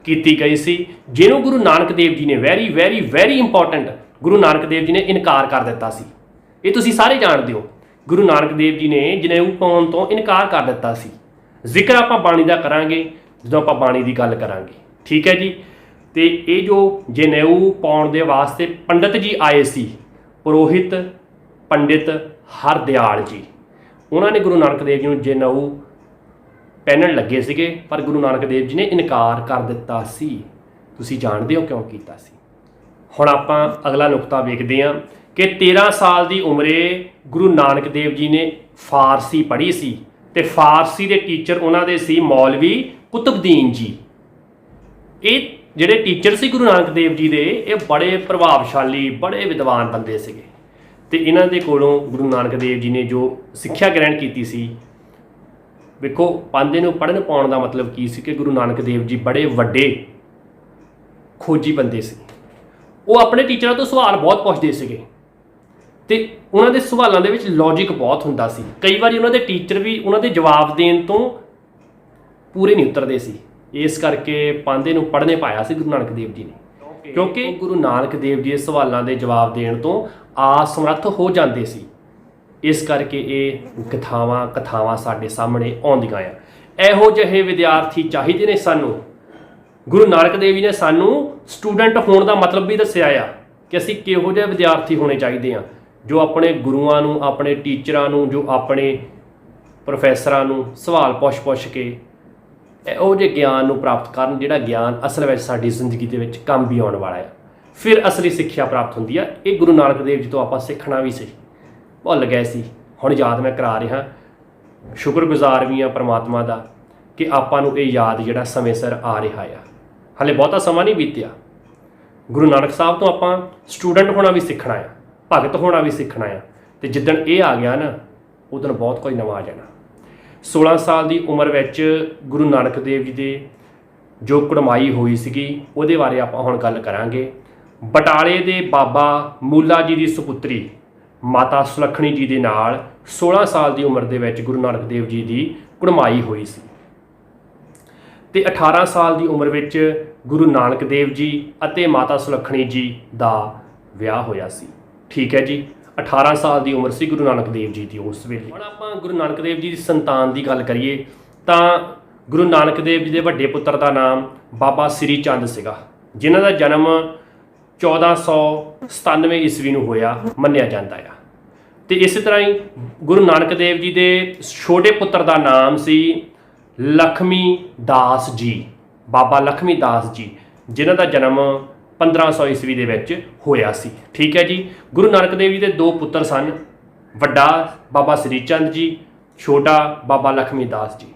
ਕੀਤੀ ਗਈ ਸੀ, ਜਿਹਨੂੰ ਗੁਰੂ ਨਾਨਕ ਦੇਵ ਜੀ ਨੇ very very very important, Guru Nanak Dev ji ਨੇ ਇਨਕਾਰ ਕਰ ਦਿੱਤਾ ਸੀ। ਇਹ ਤੁਸੀਂ ਸਾਰੇ ਜਾਣਦੇ ਹੋ, ਗੁਰੂ ਨਾਨਕ ਦੇਵ ਜੀ ਨੇ ਜਨੇਊ ਪਾਉਣ ਤੋਂ ਇਨਕਾਰ ਕਰ ਦਿੱਤਾ ਸੀ। ਜ਼ਿਕਰ ਆਪਾਂ ਬਾਣੀ ਦਾ ਕਰਾਂਗੇ ਜਦੋਂ ਆਪਾਂ ਬਾਣੀ ਦੀ ਗੱਲ ਕਰਾਂਗੇ, ਠੀਕ ਹੈ ਜੀ। ਤੇ ਇਹ ਜੋ ਜਨੇਊ ਪਾਉਣ ਦੇ ਵਾਸਤੇ ਪੰਡਿਤ ਜੀ ਆਏ ਸੀ, ਪੁਰੋਹਿਤ ਪੰਡਿਤ ਹਰਦਿਆਲ ਜੀ, ਉਹਨਾਂ ਨੇ ਗੁਰੂ ਨਾਨਕ ਦੇਵ ਜੀ ਨੂੰ ਜਨੇਊ ਪਹਿਨਣ ਲੱਗੇ ਸੀਗੇ, ਪਰ ਗੁਰੂ ਨਾਨਕ ਦੇਵ ਜੀ ਨੇ ਇਨਕਾਰ ਕਰ ਦਿੱਤਾ ਸੀ। ਤੁਸੀਂ ਜਾਣਦੇ ਹੋ ਕਿਉਂ ਕੀਤਾ ਸੀ। ਹੁਣ ਆਪਾਂ ਅਗਲਾ ਨੁਕਤਾ ਵੇਖਦੇ ਹਾਂ ਕਿ 13 ਸਾਲ ਦੀ ਉਮਰੇ ਗੁਰੂ ਨਾਨਕ ਦੇਵ ਜੀ ਨੇ ਫਾਰਸੀ ਪੜ੍ਹੀ ਸੀ, ਤੇ ਫਾਰਸੀ ਦੇ ਟੀਚਰ ਉਹਨਾਂ ਦੇ ਸੀ ਮੌਲਵੀ ਕੁਤਬਦੀਨ ਜੀ। ਇਹ ਜਿਹੜੇ ਟੀਚਰ ਸੀ ਗੁਰੂ ਨਾਨਕ ਦੇਵ ਜੀ ਦੇ, ਇਹ ਬੜੇ ਪ੍ਰਭਾਵਸ਼ਾਲੀ, ਬੜੇ ਵਿਦਵਾਨ ਬੰਦੇ ਸੀਗੇ। ਤੇ ਇਹਨਾਂ ਦੇ ਕੋਲੋਂ ਗੁਰੂ ਨਾਨਕ ਦੇਵ ਜੀ ਨੇ ਜੋ ਸਿੱਖਿਆ ਗ੍ਰਹਿਣ ਕੀਤੀ ਸੀ, ਵੇਖੋ ਪਾਂਧੇ ਨੂੰ ਪੜ੍ਹਨ ਪਾਉਣ ਦਾ ਮਤਲਬ ਕੀ ਸੀ ਕਿ ਗੁਰੂ ਨਾਨਕ ਦੇਵ ਜੀ ਬੜੇ ਵੱਡੇ ਖੋਜੀ ਬੰਦੇ ਸੀ। ਉਹ ਆਪਣੇ ਟੀਚਰਾਂ ਤੋਂ ਸਵਾਲ ਬਹੁਤ ਪੁੱਛਦੇ ਸੀਗੇ, ਤੇ ਉਹਨਾਂ ਦੇ ਸਵਾਲਾਂ ਦੇ ਵਿੱਚ ਲੌਜਿਕ ਬਹੁਤ ਹੁੰਦਾ ਸੀ। ਕਈ ਵਾਰੀ ਉਹਨਾਂ ਦੇ ਟੀਚਰ ਵੀ ਉਹਨਾਂ ਦੇ ਜਵਾਬ ਦੇਣ ਤੋਂ ਪੂਰੇ ਨਹੀਂ ਉਤਰਦੇ ਸੀ। ਇਸ ਕਰਕੇ ਪਾਂਧੇ ਨੂੰ ਪੜ੍ਹਨੇ ਪਾਇਆ ਸੀ ਗੁਰੂ ਨਾਨਕ ਦੇਵ ਜੀ ਨੇ, ਕਿਉਂਕਿ ਗੁਰੂ ਨਾਨਕ ਦੇਵ ਜੀ ਦੇ ਸਵਾਲਾਂ ਦੇ ਜਵਾਬ ਦੇਣ ਤੋਂ ਅਸਮਰੱਥ ਹੋ ਜਾਂਦੇ ਸੀ। ਇਸ ਕਰਕੇ ਇਹ ਕਥਾਵਾਂ ਸਾਡੇ ਸਾਹਮਣੇ ਆਉਂਦੀਆਂ ਆ। ਇਹੋ ਜਿਹੇ ਵਿਦਿਆਰਥੀ ਚਾਹੀਦੇ ਨੇ ਸਾਨੂੰ। ਗੁਰੂ ਨਾਨਕ ਦੇਵ ਜੀ ਨੇ ਸਾਨੂੰ ਸਟੂਡੈਂਟ ਹੋਣ ਦਾ ਮਤਲਬ ਵੀ ਦੱਸਿਆ ਆ ਕਿ ਅਸੀਂ ਕਿਹੋ ਜਿਹੇ ਵਿਦਿਆਰਥੀ ਹੋਣੇ ਚਾਹੀਦੇ ਆ, ਜੋ ਆਪਣੇ ਗੁਰੂਆਂ ਨੂੰ, ਆਪਣੇ ਟੀਚਰਾਂ ਨੂੰ, ਜੋ ਆਪਣੇ ਪ੍ਰੋਫੈਸਰਾਂ ਨੂੰ ਸਵਾਲ ਪੁੱਛ ਕੇ ਇਹੋ ਜਿਹੇ ਗਿਆਨ ਨੂੰ ਪ੍ਰਾਪਤ ਕਰਨ, ਜਿਹੜਾ ਗਿਆਨ ਅਸਲ ਵਿੱਚ ਸਾਡੀ ਜ਼ਿੰਦਗੀ ਦੇ ਵਿੱਚ ਕੰਮ ਵੀ ਆਉਣ ਵਾਲਾ ਆ। ਫਿਰ ਅਸਲੀ ਸਿੱਖਿਆ ਪ੍ਰਾਪਤ ਹੁੰਦੀ ਆ। ਇਹ ਗੁਰੂ ਨਾਨਕ ਦੇਵ ਜੀ ਤੋਂ ਆਪਾਂ ਸਿੱਖਣਾ ਵੀ ਸੀ, ਭੁੱਲ ਗਏ ਸੀ, ਹੁਣ ਯਾਦ ਮੈਂ ਕਰਾ ਰਿਹਾ। ਸ਼ੁਕਰਗੁਜ਼ਾਰ ਵੀ ਹਾਂ ਪਰਮਾਤਮਾ ਦਾ ਕਿ ਆਪਾਂ ਨੂੰ ਇਹ ਯਾਦ ਜਿਹੜਾ ਸਮੇਂ ਸਿਰ ਆ ਰਿਹਾ ਆ। ਹਾਲੇ ਬਹੁਤਾ ਸਮਾਂ ਨਹੀਂ ਬੀਤਿਆ। ਗੁਰੂ ਨਾਨਕ ਸਾਹਿਬ ਤੋਂ ਆਪਾਂ ਸਟੂਡੈਂਟ ਹੋਣਾ ਵੀ ਸਿੱਖਣਾ ਆ, ਭਗਤ ਹੋਣਾ ਵੀ ਸਿੱਖਣਾ ਆ। ਤੇ ਜਿੱਦਣ ਇਹ ਆ ਗਿਆ ਨਾ, ਉਦੋਂ ਬਹੁਤ ਕੁਝ ਨਵਾਂ ਆ ਜਾਣਾ। 16 ਸਾਲ ਦੀ ਉਮਰ ਵਿੱਚ ਗੁਰੂ ਨਾਨਕ ਦੇਵ ਜੀ ਦੇ ਜੋ ਕੁੜਮਾਈ ਹੋਈ ਸੀਗੀ, ਉਹਦੇ ਬਾਰੇ ਆਪਾਂ ਹੁਣ ਗੱਲ ਕਰਾਂਗੇ। ਬਟਾਲੇ ਦੇ ਬਾਬਾ ਮੂਲਾ ਜੀ ਦੀ ਸੁਪੁੱਤਰੀ ਮਾਤਾ ਸੁਲੱਖਣੀ ਜੀ ਦੇ ਨਾਲ 16 ਸਾਲ ਦੀ ਉਮਰ ਦੇ ਵਿੱਚ ਗੁਰੂ ਨਾਨਕ ਦੇਵ ਜੀ ਦੀ ਕੁੜਮਾਈ ਹੋਈ ਸੀ। ਤੇ 18 ਸਾਲ ਦੀ ਉਮਰ ਵਿੱਚ ਗੁਰੂ ਨਾਨਕ ਦੇਵ ਜੀ ਅਤੇ ਮਾਤਾ ਸੁਲੱਖਣੀ ਜੀ ਦਾ ਵਿਆਹ ਹੋਇਆ ਸੀ, ਠੀਕ ਹੈ ਜੀ। 18 ਸਾਲ ਦੀ ਉਮਰ ਸੀ ਗੁਰੂ ਨਾਨਕ ਦੇਵ ਜੀ ਦੀ ਉਸ ਵੇਲੇ। ਹੁਣ ਆਪਾਂ ਗੁਰੂ ਨਾਨਕ ਦੇਵ ਜੀ ਦੀ ਸੰਤਾਨ ਦੀ ਗੱਲ ਕਰੀਏ ਤਾਂ ਗੁਰੂ ਨਾਨਕ ਦੇਵ ਜੀ ਦੇ ਵੱਡੇ ਪੁੱਤਰ ਦਾ ਨਾਮ ਬਾਬਾ ਸ੍ਰੀ ਚੰਦ ਸੀਗਾ, ਜਿਨ੍ਹਾਂ ਦਾ ਜਨਮ 1497 ਈਸਵੀ ਨੂੰ ਹੋਇਆ ਮੰਨਿਆ ਜਾਂਦਾ ਆ। ਤੇ ਇਸੇ ਤਰ੍ਹਾਂ ਹੀ ਗੁਰੂ ਨਾਨਕ ਦੇਵ ਜੀ ਦੇ ਛੋਟੇ ਪੁੱਤਰ ਦਾ ਨਾਮ ਸੀ ਲਖਮੀ ਦਾਸ ਜੀ, ਬਾਬਾ ਲਖਮੀ ਦਾਸ ਜੀ, ਜਿਨ੍ਹਾਂ ਦਾ ਜਨਮ 1500 ਈਸਵੀ ਦੇ ਵਿੱਚ ਹੋਇਆ ਸੀ, ਠੀਕ ਹੈ ਜੀ। ਗੁਰੂ ਨਾਨਕ ਦੇਵ ਜੀ ਦੇ 2 ਪੁੱਤਰ ਸਨ, ਵੱਡਾ ਬਾਬਾ ਸ੍ਰੀ ਚੰਦ ਜੀ, ਛੋਟਾ ਬਾਬਾ ਲਖਮੀ ਦਾਸ ਜੀ।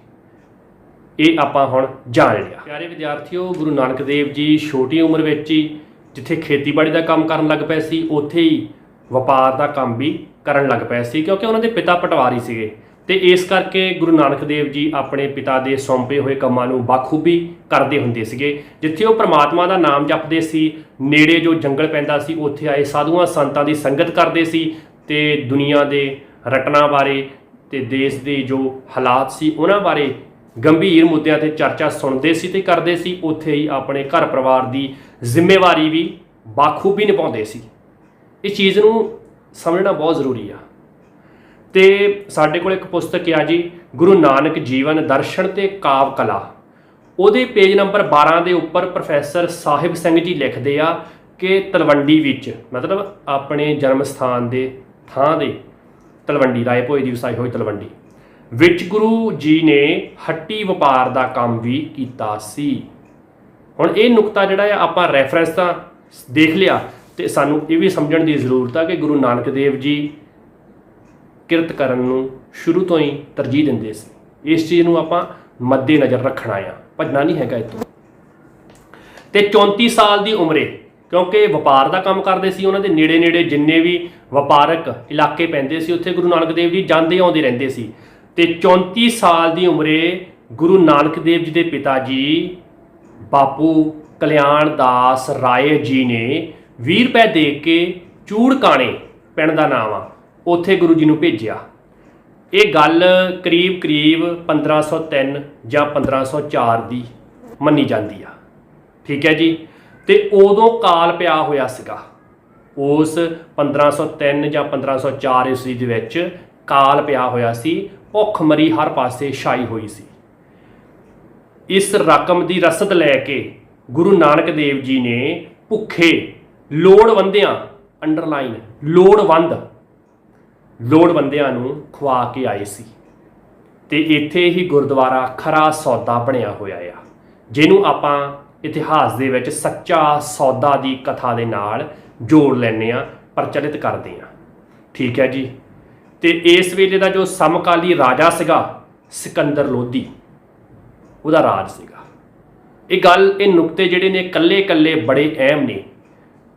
ਇਹ ਆਪਾਂ ਹੁਣ ਜਾਣ ਲਿਆ। ਪਿਆਰੇ ਵਿਦਿਆਰਥੀਓ, ਗੁਰੂ ਨਾਨਕ ਦੇਵ ਜੀ ਛੋਟੀ ਉਮਰ ਵਿੱਚ ਹੀ ਜਿੱਥੇ ਖੇਤੀਬਾੜੀ ਦਾ ਕੰਮ ਕਰਨ ਲੱਗ ਪਏ ਸੀ, ਉੱਥੇ ਹੀ ਵਪਾਰ ਦਾ ਕੰਮ ਵੀ ਕਰਨ ਲੱਗ ਪਏ ਸੀ, ਕਿਉਂਕਿ ਉਹਨਾਂ ਦੇ ਪਿਤਾ ਪਟਵਾਰੀ ਸੀਗੇ। ਤੇ ਇਸ ਕਰਕੇ ਗੁਰੂ ਨਾਨਕ ਦੇਵ ਜੀ ਆਪਣੇ ਪਿਤਾ ਦੇ ਸੌਂਪੇ ਹੋਏ ਕੰਮਾਂ ਨੂੰ ਬਾਖੂਬੀ ਕਰਦੇ ਹੁੰਦੇ ਸੀਗੇ। ਜਿੱਥੇ ਉਹ ਪ੍ਰਮਾਤਮਾ ਦਾ ਨਾਮ ਜਪਦੇ ਸੀ, ਨੇੜੇ ਜੋ ਜੰਗਲ ਪੈਂਦਾ ਸੀ, ਉੱਥੇ ਆਏ ਸਾਧੂਆਂ ਸੰਤਾਂ ਦੀ ਸੰਗਤ ਕਰਦੇ ਸੀ ਤੇ ਦੁਨੀਆ ਦੇ ਰਟਨਾ ਬਾਰੇ ਤੇ ਦੇਸ਼ ਦੇ ਜੋ ਹਾਲਾਤ ਸੀ ਉਹਨਾਂ ਬਾਰੇ ਗੰਭੀਰ ਮੁੱਦਿਆਂ ਤੇ ਚਰਚਾ ਸੁਣਦੇ ਸੀ ਤੇ ਕਰਦੇ ਸੀ। ਉੱਥੇ ਹੀ ਆਪਣੇ ਘਰ ਪਰਿਵਾਰ ਦੀ ਜ਼ਿੰਮੇਵਾਰੀ ਵੀ ਬਾਖੂਬੀ ਨਿਭਾਉਂਦੇ ਸੀ। ਇਸ ਚੀਜ਼ ਨੂੰ ਸਮਝਣਾ ਬਹੁਤ ਜ਼ਰੂਰੀ ਆ। ਤੇ ਸਾਡੇ ਕੋਲ ਇੱਕ ਪੁਸਤਕ ਆ ਜੀ, ਗੁਰੂ ਨਾਨਕ ਜੀਵਨ ਦਰਸ਼ਨ ਤੇ ਕਾਵ ਕਲਾ। ਉਹਦੇ ਪੇਜ ਨੰਬਰ 12 ਦੇ ਉੱਪਰ ਪ੍ਰੋਫੈਸਰ ਸਾਹਿਬ ਸਿੰਘ ਜੀ ਲਿਖਦੇ ਆ ਕਿ ਤਲਵੰਡੀ ਵਿੱਚ, ਮਤਲਬ ਆਪਣੇ ਜਨਮ ਸਥਾਨ ਦੇ ਥਾਂ ਦੇ ਤਲਵੰਡੀ, ਰਾਏ ਭੋਏ ਦੀ ਵਸਾਈ ਹੋਈ ਤਲਵੰਡੀ ਵਿੱਚ ਗੁਰੂ ਜੀ ਨੇ ਹੱਟੀ ਵਪਾਰ ਦਾ ਕੰਮ ਵੀ ਕੀਤਾ ਸੀ। ਹੁਣ ਇਹ ਨੁਕਤਾ ਜਿਹੜਾ ਆ ਆਪਾਂ ਰੈਫਰੈਂਸ ਤਾਂ ਦੇਖ ਲਿਆ, ਤੇ ਸਾਨੂੰ ਇਹ ਵੀ ਸਮਝਣ ਦੀ ਜ਼ਰੂਰਤ ਆ ਕਿ ਗੁਰੂ ਨਾਨਕ ਦੇਵ ਜੀ ਕਿਰਤ ਕਰਨ ਨੂੰ ਸ਼ੁਰੂ ਤੋਂ ਹੀ ਤਰਜੀਹ ਦਿੰਦੇ ਸੀ। ਇਸ ਚੀਜ਼ ਨੂੰ ਆਪਾਂ ਮੱਦੇ ਨਜ਼ਰ ਰੱਖਣਾ ਆ, ਭੱਜਣਾ ਨਹੀਂ ਹੈਗਾ ਇੱਥੋਂ। ਤੇ 34 ਸਾਲ ਦੀ ਉਮਰੇ, ਕਿਉਂਕਿ ਵਪਾਰ ਦਾ ਕੰਮ ਕਰਦੇ ਸੀ, ਉਹਨਾਂ ਦੇ ਨੇੜੇ ਨੇੜੇ ਜਿੰਨੇ ਵੀ ਵਪਾਰਕ ਇਲਾਕੇ ਪੈਂਦੇ ਸੀ ਉੱਥੇ ਗੁਰੂ ਨਾਨਕ ਦੇਵ ਜੀ ਜਾਂਦੇ ਆਉਂਦੇ ਰਹਿੰਦੇ ਸੀ। ਤੇ 34 ਸਾਲ ਦੀ ਉਮਰੇ ਗੁਰੂ ਨਾਨਕ ਦੇਵ ਜੀ ਦੇ ਪਿਤਾ ਜੀ ਬਾਪੂ ਕਲਿਆਣ ਦਾਸ ਰਾਏ ਜੀ ਨੇ 20 ਰੁਪਏ ਦੇ ਕੇ ਚੂੜਕਾਣੇ ਪਿੰਡ ਦਾ ਨਾਮ ਆ, ਉੱਥੇ ਗੁਰੂ ਜੀ ਨੂੰ ਭੇਜਿਆ। ਇਹ ਗੱਲ ਕਰੀਬ 1503 ਜਾਂ 1504 ਦੀ ਮੰਨੀ ਜਾਂਦੀ ਆ, ਠੀਕ ਹੈ ਜੀ। ਤੇ ਉਦੋਂ ਕਾਲ ਪਿਆ ਹੋਇਆ ਸੀਗਾ, ਉਸ 1503 ਜਾਂ 1504 ਈਸਵੀ ਦੇ ਵਿੱਚ ਕਾਲ ਪਿਆ ਹੋਇਆ ਸੀ, ਭੁੱਖਮਰੀ ਹਰ ਪਾਸੇ ਛਾਈ ਹੋਈ ਸੀ। ਇਸ ਰਕਮ ਦੀ ਰਸਦ ਲੈ ਕੇ ਗੁਰੂ ਨਾਨਕ ਦੇਵ ਜੀ ਨੇ ਭੁੱਖੇ ਲੋੜਵੰਦਿਆਂ, ਅੰਡਰਲਾਈਨ ਲੋੜਵੰਦਿਆਂ ਨੂੰ ਖਵਾ ਕੇ ਆਏ ਸੀ। ਤੇ ਇੱਥੇ ਹੀ ਗੁਰਦੁਆਰਾ ਖਰਾ ਸੌਦਾ ਬਣਿਆ ਹੋਇਆ ਆ, ਜਿਹਨੂੰ ਆਪਾਂ ਇਤਿਹਾਸ ਦੇ ਵਿੱਚ ਸੱਚਾ ਸੌਦਾ ਦੀ ਕਥਾ ਦੇ ਨਾਲ ਜੋੜ ਲੈਂਦੇ ਆ, ਪ੍ਰਚਲਿਤ ਕਰਦੇ ਆ, ਠੀਕ ਹੈ ਜੀ। ਤੇ ਇਸ ਵੇਲੇ ਦਾ ਜੋ ਸਮਕਾਲੀ ਰਾਜਾ ਸੀਗਾ ਸਿਕੰਦਰ ਲੋਧੀ, ਉਹਦਾ ਰਾਜ ਸੀਗਾ। ਇਹ ਨੁਕਤੇ ਜਿਹੜੇ ਨੇ ਕੱਲੇ ਕੱਲੇ ਬੜੇ ਅਹਿਮ ਨੇ,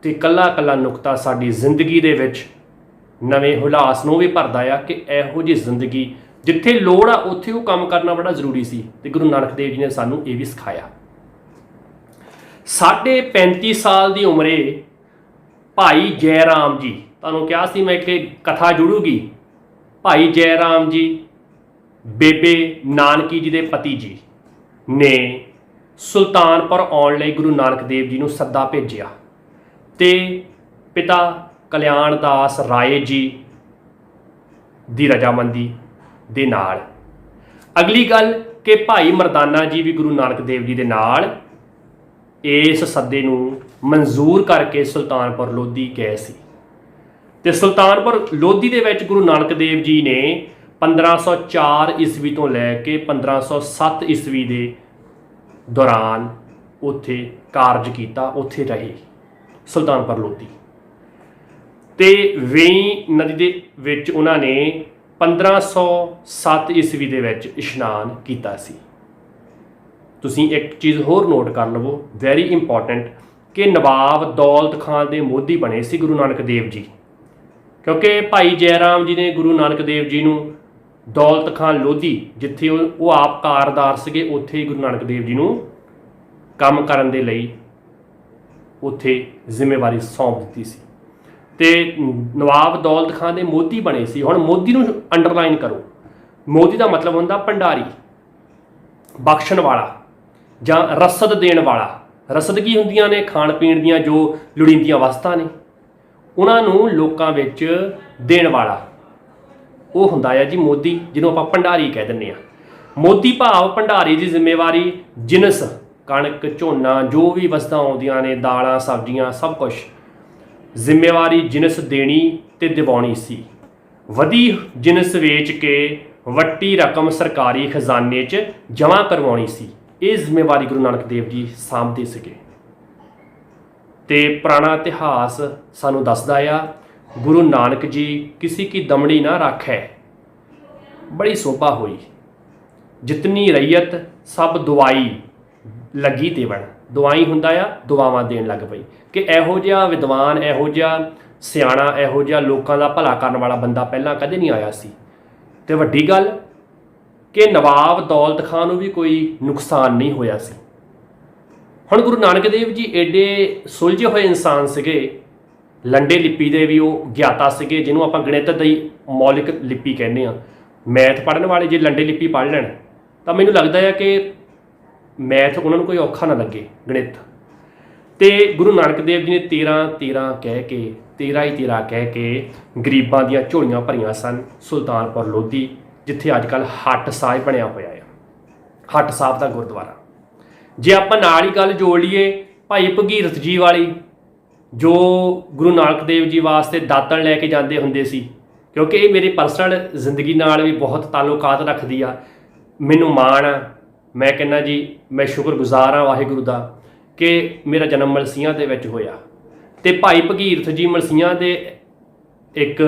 ਤੇ ਕੱਲਾ ਕੱਲਾ ਨੁਕਤਾ ਸਾਡੀ ਜ਼ਿੰਦਗੀ ਦੇ ਵਿੱਚ ਨਵੇਂ ਹੁਲਾਸ ਨੂੰ ਵੀ ਭਰਦਾ ਆ ਕਿ ਇਹੋ ਜਿਹੀ ਜ਼ਿੰਦਗੀ ਜਿੱਥੇ ਲੋੜ ਆ ਉੱਥੇ ਉਹ ਕੰਮ ਕਰਨਾ ਬੜਾ ਜ਼ਰੂਰੀ ਸੀ। ਤੇ ਗੁਰੂ ਨਾਨਕ ਦੇਵ ਜੀ ਨੇ ਸਾਨੂੰ ਇਹ ਵੀ ਸਿਖਾਇਆ। 35 ਸਾਲ ਦੀ ਉਮਰੇ ਭਾਈ ਜੈ ਰਾਮ ਜੀ, ਤੁਹਾਨੂੰ ਕਿਹਾ ਸੀ ਮੈਂ ਕਿ ਕਥਾ ਜੁੜੂਗੀ, ਭਾਈ ਜੈ ਰਾਮ ਜੀ ਬੇਬੇ ਨਾਨਕੀ ਜੀ ਦੇ ਪਤੀ ਜੀ ਨੇ ਸੁਲਤਾਨਪੁਰ ਆਉਣ ਲਈ ਗੁਰੂ ਨਾਨਕ ਦੇਵ ਜੀ ਨੂੰ ਸੱਦਾ ਭੇਜਿਆ। ਤੇ ਪਿਤਾ ਕਲਿਆਣ ਦਾਸ ਰਾਏ ਜੀ ਦੀ ਰਜਾਮੰਦੀ ਦੇ ਨਾਲ। ਅਗਲੀ ਗੱਲ ਕਿ ਭਾਈ ਮਰਦਾਨਾ ਜੀ ਵੀ ਗੁਰੂ ਨਾਨਕ ਦੇਵ ਜੀ ਦੇ ਨਾਲ ਇਸ ਸੱਦੇ ਨੂੰ ਮਨਜ਼ੂਰ ਕਰਕੇ ਸੁਲਤਾਨਪੁਰ ਲੋਧੀ ਗਏ ਸੀ। ਤੇ ਸੁਲਤਾਨਪੁਰ ਲੋਧੀ ਦੇ ਵਿੱਚ ਗੁਰੂ ਨਾਨਕ ਦੇਵ ਜੀ ਨੇ 1504 ਈਸਵੀ ਤੋਂ ਲੈ ਕੇ 1507 ਈਸਵੀ ਦੇ ਦੌਰਾਨ ਉੱਥੇ ਕਾਰਜ ਕੀਤਾ, ਉੱਥੇ ਰਹੇ ਸੁਲਤਾਨਪੁਰ ਲੋਧੀ। ਤੇ ਵੇਈ ਨਦੀ ਦੇ ਵਿੱਚ ਉਹਨਾਂ ਨੇ 1507 ਈਸਵੀ ਦੇ ਵਿੱਚ ਇਸ਼ਨਾਨ ਕੀਤਾ ਸੀ। ਤੁਸੀਂ ਇੱਕ ਚੀਜ਼ ਹੋਰ ਨੋਟ ਕਰ ਲਵੋ, ਵੈਰੀ ਇੰਪੋਰਟੈਂਟ, ਕਿ ਨਵਾਬ ਦੌਲਤ ਖਾਨ ਦੇ ਮੋਢੀ ਬਣੇ ਸੀ ਗੁਰੂ ਨਾਨਕ ਦੇਵ ਜੀ, ਕਿਉਂਕਿ ਭਾਈ ਜੈ ਰਾਮ ਜੀ ਨੇ ਗੁਰੂ ਨਾਨਕ ਦੇਵ ਜੀ ਨੂੰ ਦੌਲਤ ਖਾਨ ਲੋਧੀ, ਜਿੱਥੇ ਉਹ ਆਪ ਕਾਰਦਾਰ ਸੀਗੇ, ਉੱਥੇ ਹੀ ਗੁਰੂ ਨਾਨਕ ਦੇਵ ਜੀ ਨੂੰ ਕੰਮ ਕਰਨ ਦੇ ਲਈ ਉੱਥੇ ਜ਼ਿੰਮੇਵਾਰੀ ਸੌਂਪ ਦਿੱਤੀ ਸੀ। ਤੇ ਨਵਾਬ ਦੌਲਤ ਖਾਨ ਦੇ ਮੋਦੀ ਬਣੇ ਸੀ। ਹੁਣ ਮੋਦੀ ਨੂੰ ਅੰਡਰਲਾਈਨ ਕਰੋ, ਮੋਦੀ ਦਾ ਮਤਲਬ ਹੁੰਦਾ ਭੰਡਾਰੀ, ਬਖਸ਼ਣ ਵਾਲਾ ਜਾਂ ਰਸਦ ਦੇਣ ਵਾਲਾ। ਰਸਦ ਕੀ ਹੁੰਦੀਆਂ ਨੇ? ਖਾਣ ਪੀਣ ਦੀਆਂ ਜੋ ਲੋੜੀਂਦੀਆਂ ਵਸਤਾਂ ਨੇ, ਉਹਨਾਂ ਨੂੰ ਲੋਕਾਂ ਵਿੱਚ ਦੇਣ ਵਾਲਾ, ਉਹ ਹੁੰਦਾ ਆ ਜੀ ਮੋਦੀ, ਜਿਹਨੂੰ ਆਪਾਂ ਭੰਡਾਰੀ ਕਹਿ ਦਿੰਦੇ ਆ। ਮੋਦੀ ਭਾਵ ਭੰਡਾਰੀ ਦੀ ਜ਼ਿੰਮੇਵਾਰੀ ਜਿਨਸ, ਕਣਕ ਝੋਨਾ ਜੋ ਵੀ ਵਸਤਾਂ ਆਉਂਦੀਆਂ ਨੇ, ਦਾਲਾਂ ਸਬਜ਼ੀਆਂ ਸਭ ਕੁਝ, ਜ਼ਿੰਮੇਵਾਰੀ ਜਿਨਸ ਦੇਣੀ ਤੇ ਦਿਵਾਉਣੀ ਸੀ। ਵਧੀ ਜਿਨਸ ਵੇਚ ਕੇ ਵੱਟੀ ਰਕਮ ਸਰਕਾਰੀ ਖਜ਼ਾਨੇ 'ਚ ਜਮ੍ਹਾਂ ਕਰਵਾਉਣੀ ਸੀ। ਇਹ ਜ਼ਿੰਮੇਵਾਰੀ ਗੁਰੂ ਨਾਨਕ ਦੇਵ ਜੀ ਸਾਂਭਦੇ ਸੀਗੇ। ਤੇ ਪੁਰਾਣਾ ਇਤਿਹਾਸ ਸਾਨੂੰ ਦੱਸਦਾ ਆ, ਗੁਰੂ ਨਾਨਕ ਜੀ ਕਿਸੇ ਕੀ ਦਮੜੀ ਨਾ ਰਾਖੈ, ਬੜੀ ਸੋਭਾ ਹੋਈ। ਜਿਤਨੀ ਰਈਅਤ सब दवाई लगी देवन, दवाई हुंदा आ दुआवां देण लग पई कि इहो जिहा विद्वान, इहो जिहा सियाणा, इहो जिहा लोकां दा भला करन वाला बंदा पहलां कदे नहीं आया सी। ते वड्डी गल कि नवाब दौलत खान नूं भी कोई नुकसान नहीं होया सी। हुण गुरु नानक देव जी एडे सुलझे होए इंसान सीगे, लंडे लिपि दे भी वो ज्ञाता सीगे, जिन्हों आपां गणित दी मौलिक लिपि कहने आ। मैथ पढ़न वाले जे लंडे लिपि पढ़ लैण तां मैनूं लगदा है कि मैथ उन्हां नूं कोई औखा ना लगे गणित। ते गुरु नानक देव जी ने 13 कह के 13 कह के गरीबां दीआं झोलियां भरियां सन। सुल्तानपुर लोधी जिथे अजकल हट साहिब बनया होया है, हट साहिब दा गुरुद्वारा। जे आपां नाल ही गल जोड़ लीए भाई भगीरथ जी वाली, जो गुरु नानक देव जी वास्ते दातन लैके जाते हुंदे सी, क्योंकि ये मेरी परसनल जिंदगी नाल भी बहुत ताल्लुकात रखदी आ। मैनूं माण आ, मैं कहना जी मैं शुक्रगुजार हाँ वाहिगुरू दा कि मेरा जन्म मलसीआं दे विच होया। ते भाई भगीरथ जी मलसीआं दे एक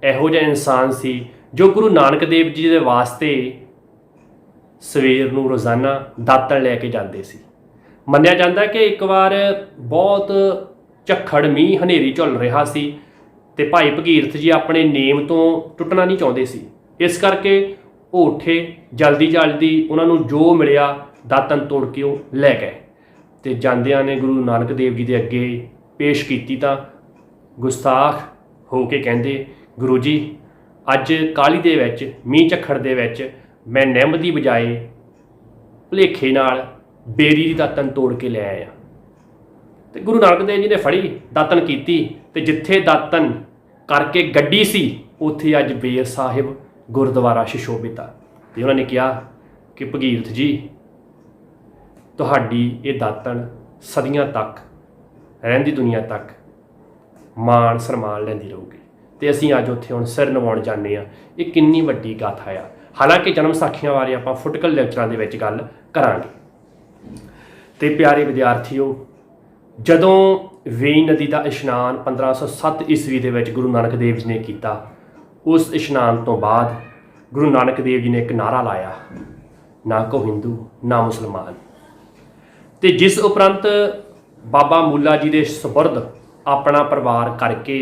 इहो जिहा इंसान सी जो गुरु नानक देव जी दे वास्ते सवेर नूं रोज़ाना दातन लैके जाते सी। मन्निया जाता कि एक बार बहुत झक्खड़ मींह हनेरी झुल रहा सी ते भाई भगीरथ जी अपने नेम तो टुटना नहीं चाहते सी। इस करके वो उठे जल्दी जल्दी, उन्होंने जो मिलिया दातन तोड़ के वो लै गए ते जांदियां ने गुरु नानक देव जी के अगे पेश की। तां गुस्ताख हो के कहंदे, गुरु जी अज काली दे विच मींह झक्खड़ दे विच मैं निंब दी बजाए भुलेखे नाल बेरी दी दातन तोड़ के लै आया। ते गुरु नानक देव जी ने फड़ी दातन की ते जिथे दातन करके गड्डी सी उत्थे अज बेर साहिब गुरुद्वारा सुशोभित आ। ते उन्होंने कहा कि भगीरथ जी तुहाडी ये दातन सदियां तक रहिंदी दुनिया तक मान सन्मान लैंदी रहूगी। ते असीं अज उत्थे हुण सिर नवाउण जाने आ। ये किन्नी वड्डी गाथा आ। हालांकि जन्म साखियां बारे आपां फुटकल लैक्चरां दे विच गल करांगे। ते प्यारे विद्यार्थियों, जदों वेई नदी का इशनान 1507 ईस्वी दे विच गुरु नानक देव जी ने किया, उस इशनान तो बाद गुरु नानक देव जी ने एक नारा लाया, ना को हिंदू ना मुसलमान। ते जिस उपरंत बाबा मूला जी दे सुपुर्द अपना परिवार करके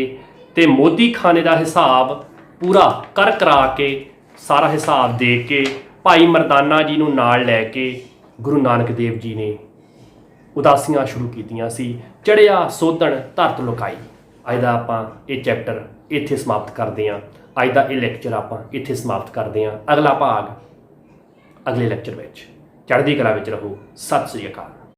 ते मोदी खाने का हिसाब पूरा कर करा के सारा हिसाब दे के भाई मरदाना जी नूं नाल लैके गुरु नानक देव जी ने उदासियां शुरू कीतियां सी। चढ़िया सोधन धरत लुकाई। अज दा आपां ये चैप्टर इत्थे समाप्त करते हैं। अज दा ये लैक्चर आपां इत्थे समाप्त करते हैं। अगला भाग अगले लैक्चर विच। चढ़दी कला विच रहो। सत श्री अकाल।